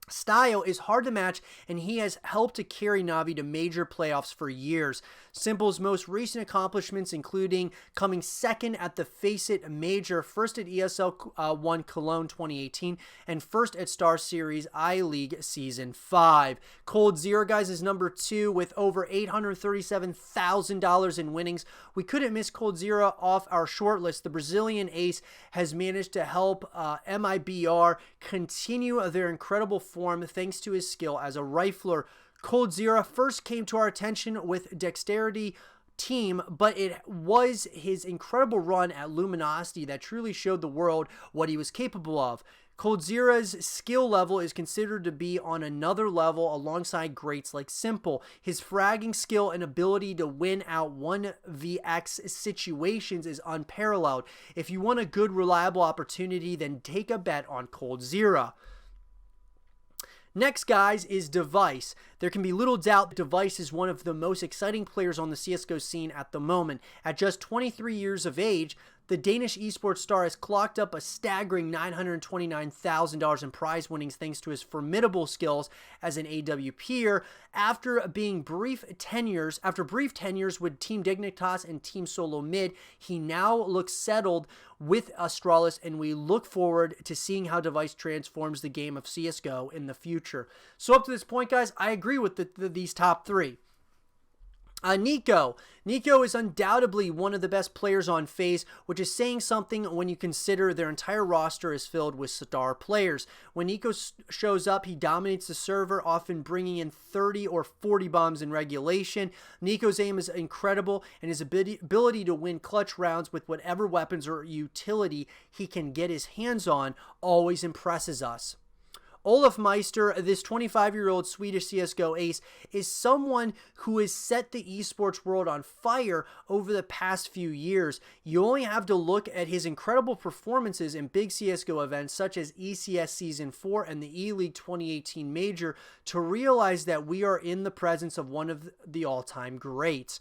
style is hard to match, and he has helped to carry Na'Vi to major playoffs for years. Simple's most recent accomplishments including coming second at the Face It Major, first at ESL 1 Cologne 2018, and first at Star Series I-League Season 5. coldzera, guys, is number 2 with over $837,000 in winnings. We couldn't miss coldzera off our short list. The Brazilian ace has managed to help MIBR continue their incredible form thanks to his skill as a rifler. coldzera first came to our attention with Dexterity Team, but it was his incredible run at Luminosity that truly showed the world what he was capable of. coldzera's skill level is considered to be on another level alongside greats like Simple. His fragging skill and ability to win out 1vx situations is unparalleled. If you want a good, reliable opportunity, then take a bet on coldzera. Next, guys, is Device. There can be little doubt that Device is one of the most exciting players on the CSGO scene at the moment. At just 23 years of age, the Danish esports star has clocked up a staggering $929,000 in prize winnings thanks to his formidable skills as an AWPer. After brief tenures with Team Dignitas and Team Solo Mid, he now looks settled with Astralis, and we look forward to seeing how Device transforms the game of CSGO in the future. So up to this point, guys, I agree with these top 3. Nico. Nico is undoubtedly one of the best players on FaZe, which is saying something when you consider their entire roster is filled with star players. When Nico shows up, he dominates the server, often bringing in 30 or 40 bombs in regulation. Nico's aim is incredible, and his ability to win clutch rounds with whatever weapons or utility he can get his hands on always impresses us. Olaf Meister, this 25-year-old Swedish CSGO ace, is someone who has set the esports world on fire over the past few years. You only have to look at his incredible performances in big CSGO events such as ECS Season 4 and the E-League 2018 Major to realize that we are in the presence of one of the all-time greats.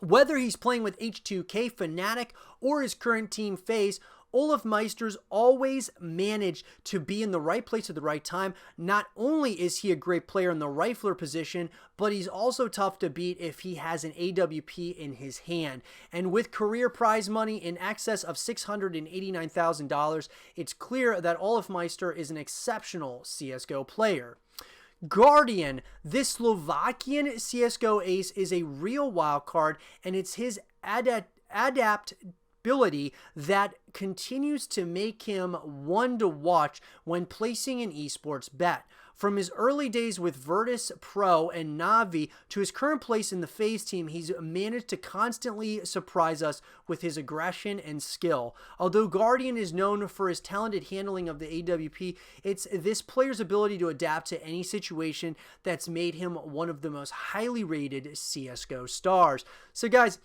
Whether he's playing with H2K, Fnatic, or his current team FaZe, Olaf Meister's always managed to be in the right place at the right time. Not only is he a great player in the rifler position, but he's also tough to beat if he has an AWP in his hand. And with career prize money in excess of $689,000, it's clear that Olaf Meister is an exceptional CSGO player. Guardian, this Slovakian CSGO ace, is a real wild card, and it's his adaptability that continues to make him one to watch when placing an esports bet. From his early days with Virtus Pro and Na'Vi to his current place in the FaZe team, he's managed to constantly surprise us with his aggression and skill. Although Guardian is known for his talented handling of the AWP, it's this player's ability to adapt to any situation that's made him one of the most highly rated CSGO stars. So guys,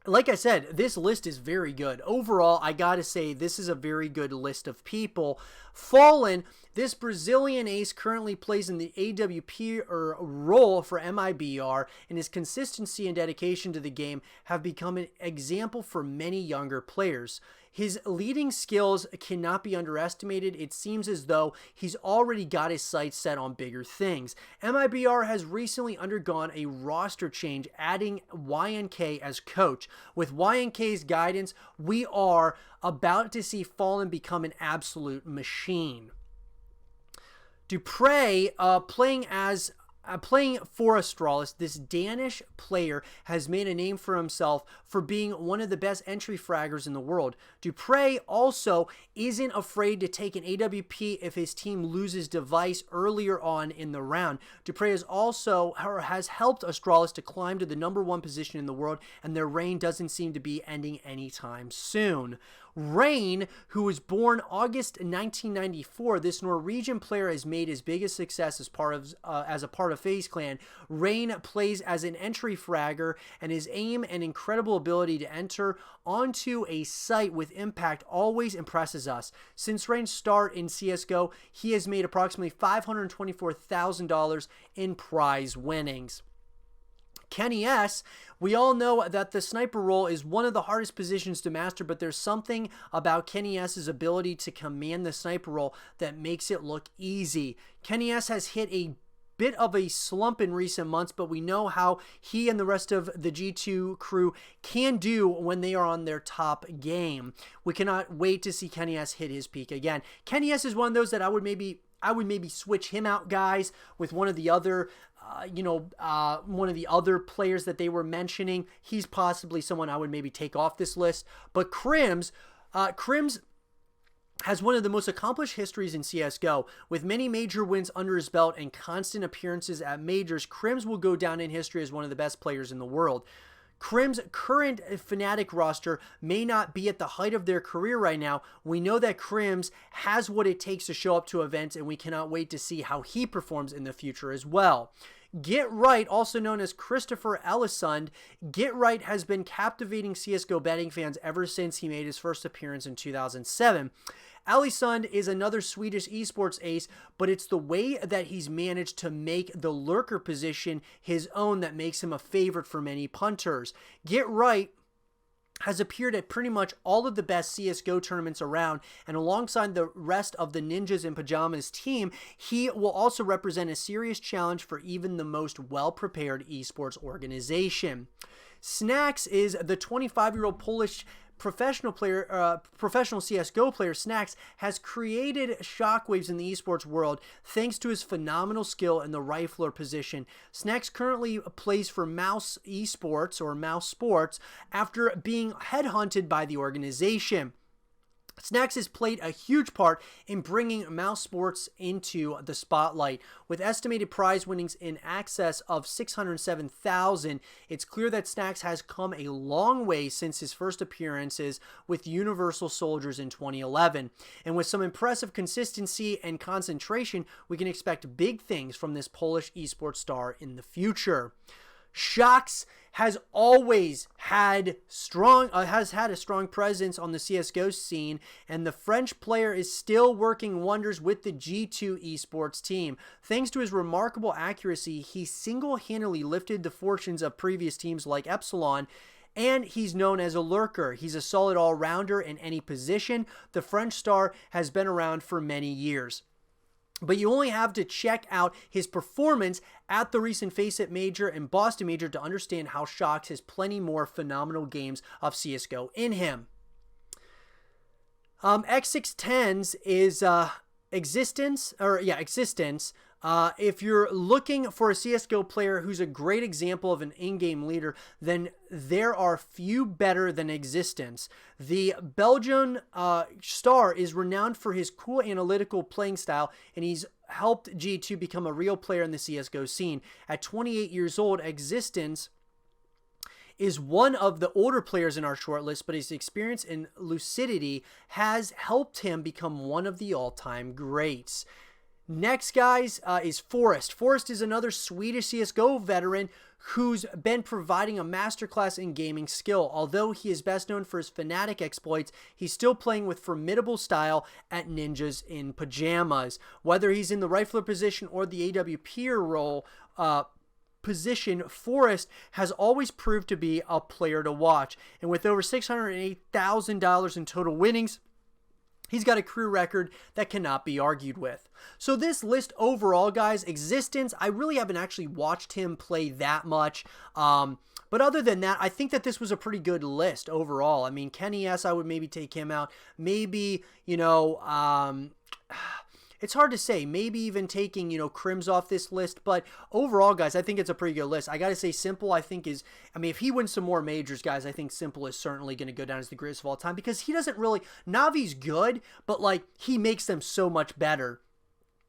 like I said, this list is very good. Overall, I gotta say, this is a very good list of people. Fallen, this Brazilian ace currently plays in the AWP role for MIBR, and his consistency and dedication to the game have become an example for many younger players. His leading skills cannot be underestimated. It seems as though he's already got his sights set on bigger things. MIBR has recently undergone a roster change, adding YNK as coach. With YNK's guidance, we are about to see Fallen become an absolute machine. Dupre, playing for Astralis, this Danish player has made a name for himself for being one of the best entry fraggers in the world. Dupre also isn't afraid to take an AWP if his team loses Device earlier on in the round. Dupre has helped Astralis to climb to the #1 position in the world, and their reign doesn't seem to be ending anytime soon. Rain, who was born August 1994, this Norwegian player has made his biggest success as a part of FaZe Clan. Rain plays as an entry fragger, and his aim and incredible ability to enter onto a site with impact always impresses us. Since Rain's start in CSGO, he has made approximately $524,000 in prize winnings. Kenny S, we all know that the sniper role is one of the hardest positions to master, but there's something about Kenny S's ability to command the sniper role that makes it look easy. Kenny S has hit a bit of a slump in recent months, but we know how he and the rest of the G2 crew can do when they are on their top game. We cannot wait to see Kenny S hit his peak again. Kenny S is one of those that I would maybe switch him out, guys, with one of the other one of the other players that they were mentioning. He's possibly someone I would maybe take off this list. But Crims has one of the most accomplished histories in CSGO. With many major wins under his belt and constant appearances at majors, Crims will go down in history as one of the best players in the world. Crim's current Fnatic roster may not be at the height of their career right now. We know that Crims has what it takes to show up to events, and we cannot wait to see how he performs in the future as well. Get Right, also known as Christopher Ellisund, Get Right has been captivating CSGO betting fans ever since he made his first appearance in 2007. Ellisund is another Swedish esports ace, but it's the way that he's managed to make the lurker position his own that makes him a favorite for many punters. Get Right has appeared at pretty much all of the best CSGO tournaments around, and alongside the rest of the Ninjas in Pajamas team, he will also represent a serious challenge for even the most well-prepared esports organization. Snacks is the 25-year-old Polish professional CSGO player. Snacks has created shockwaves in the esports world thanks to his phenomenal skill in the rifler position. Snacks currently plays for Mouse Esports or Mouse Sports after being headhunted by the organization. Snacks has played a huge part in bringing Mouse Sports into the spotlight. With estimated prize winnings in excess of 607,000, it's clear that Snacks has come a long way since his first appearances with Universal Soldiers in 2011. And with some impressive consistency and concentration, we can expect big things from this Polish esports star in the future. Shox has always had a strong presence on the CSGO scene, and the French player is still working wonders with the G2 esports team. Thanks to his remarkable accuracy, he single-handedly lifted the fortunes of previous teams like Epsilon, and he's known as a lurker. He's a solid all-rounder in any position. The French star has been around for many years. But you only have to check out his performance at the recent Face It Major and Boston Major to understand how Shox has plenty more phenomenal games of CSGO in him. X610's is Existence. If you're looking for a CSGO player who's a great example of an in-game leader, then there are few better than Existence. The Belgian star is renowned for his cool analytical playing style, and he's helped G2 become a real player in the CSGO scene. At 28 years old, Existence is one of the older players in our shortlist, but his experience and lucidity has helped him become one of the all-time greats. Next, guys, is Forrest. Forrest is another Swedish CSGO veteran who's been providing a masterclass in gaming skill. Although he is best known for his Fnatic exploits, he's still playing with formidable style at Ninjas in Pajamas. Whether he's in the rifler position or the AWP role, position, Forrest has always proved to be a player to watch. And with over $608,000 in total winnings, he's got a career record that cannot be argued with. So this list overall, guys, Existence, I really haven't actually watched him play that much. But other than that, I think that this was a pretty good list overall. I mean, Kenny S, I would maybe take him out. Maybe, it's hard to say. Maybe even taking, Crims off this list. But overall, guys, I think it's a pretty good list. I got to say, Simple, I think if he wins some more majors, guys, I think Simple is certainly going to go down as the greatest of all time, because he doesn't really, Navi's good, but, he makes them so much better.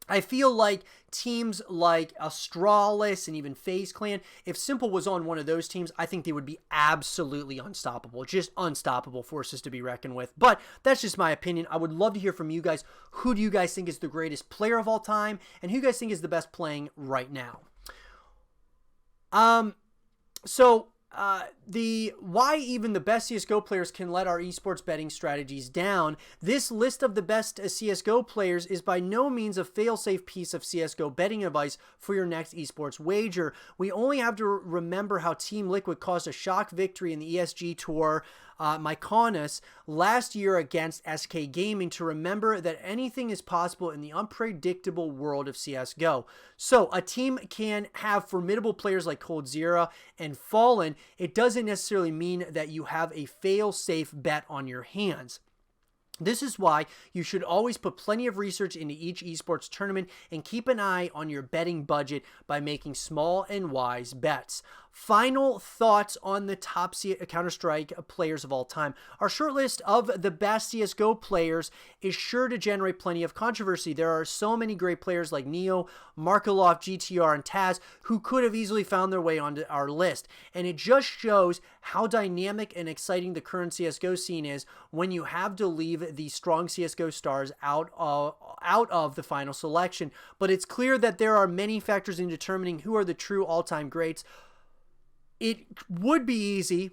I feel like teams like Astralis and even FaZe Clan, if Simple was on one of those teams, I think they would be absolutely unstoppable. Just unstoppable forces to be reckoned with. But that's just my opinion. I would love to hear from you guys. Who do you guys think is the greatest player of all time? And who you guys think is the best playing right now? The why even the best CSGO players can let our esports betting strategies down. This list of the best CSGO players is by no means a fail-safe piece of CSGO betting advice for your next esports wager. We only have to remember how Team Liquid caused a shock victory in the ESG Tour Mykonos last year against SK Gaming to remember that anything is possible in the unpredictable world of CSGO. So a team can have formidable players like coldzera and Fallen. It doesn't necessarily mean that you have a fail-safe bet on your hands. This is why you should always put plenty of research into each esports tournament and keep an eye on your betting budget by making small and wise bets. Final thoughts on the top Counter-Strike players of all time. Our short list of the best CSGO players is sure to generate plenty of controversy. There are so many great players like Neo, Markelov, GTR, and Taz who could have easily found their way onto our list. And it just shows how dynamic and exciting the current CSGO scene is when you have to leave these strong CSGO stars out of the final selection. But it's clear that there are many factors in determining who are the true all-time greats. It would be easy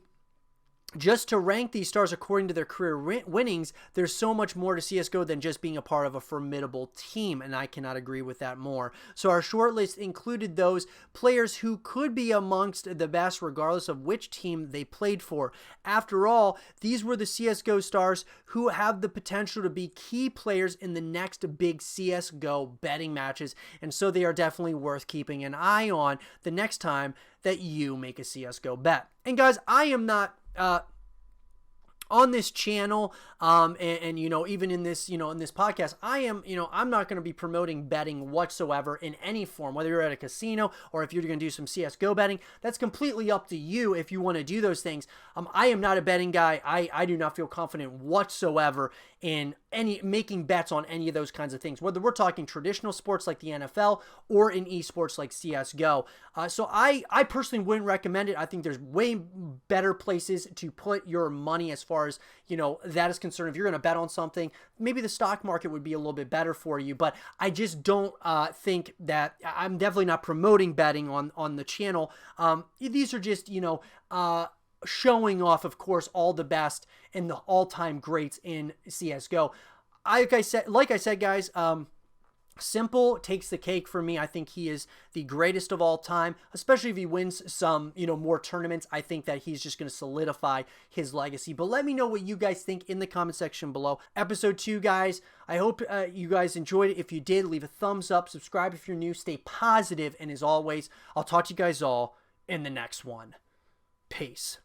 just to rank these stars according to their career winnings. There's so much more to CSGO than just being a part of a formidable team, and I cannot agree with that more. So our short list included those players who could be amongst the best regardless of which team they played for. After all, these were the CSGO stars who have the potential to be key players in the next big CSGO betting matches, and so they are definitely worth keeping an eye on the next time that you make a CSGO bet. And guys, I am not on this channel, and you know, even in this, in this podcast, I am, I'm not going to be promoting betting whatsoever in any form, whether you're at a casino or if you're going to do some CSGO betting. That's completely up to you if you want to do those things. I am not a betting guy. I do not feel confident whatsoever in making bets on any of those kinds of things, whether we're talking traditional sports like the NFL or in esports like CSGO. So I personally wouldn't recommend it. I think there's way better places to put your money as far as, that is concerned. If you're going to bet on something, maybe the stock market would be a little bit better for you, but I just don't think that I'm definitely not promoting betting on the channel. These are just, showing off, of course, all the best and the all-time greats in CSGO. Like I said, guys, Simple takes the cake for me. I think he is the greatest of all time, especially if he wins some, more tournaments. I think that he's just going to solidify his legacy. But let me know what you guys think in the comment section below. Episode 2, guys. I hope you guys enjoyed it. If you did, leave a thumbs up. Subscribe if you're new. Stay positive. And as always, I'll talk to you guys all in the next one. Peace.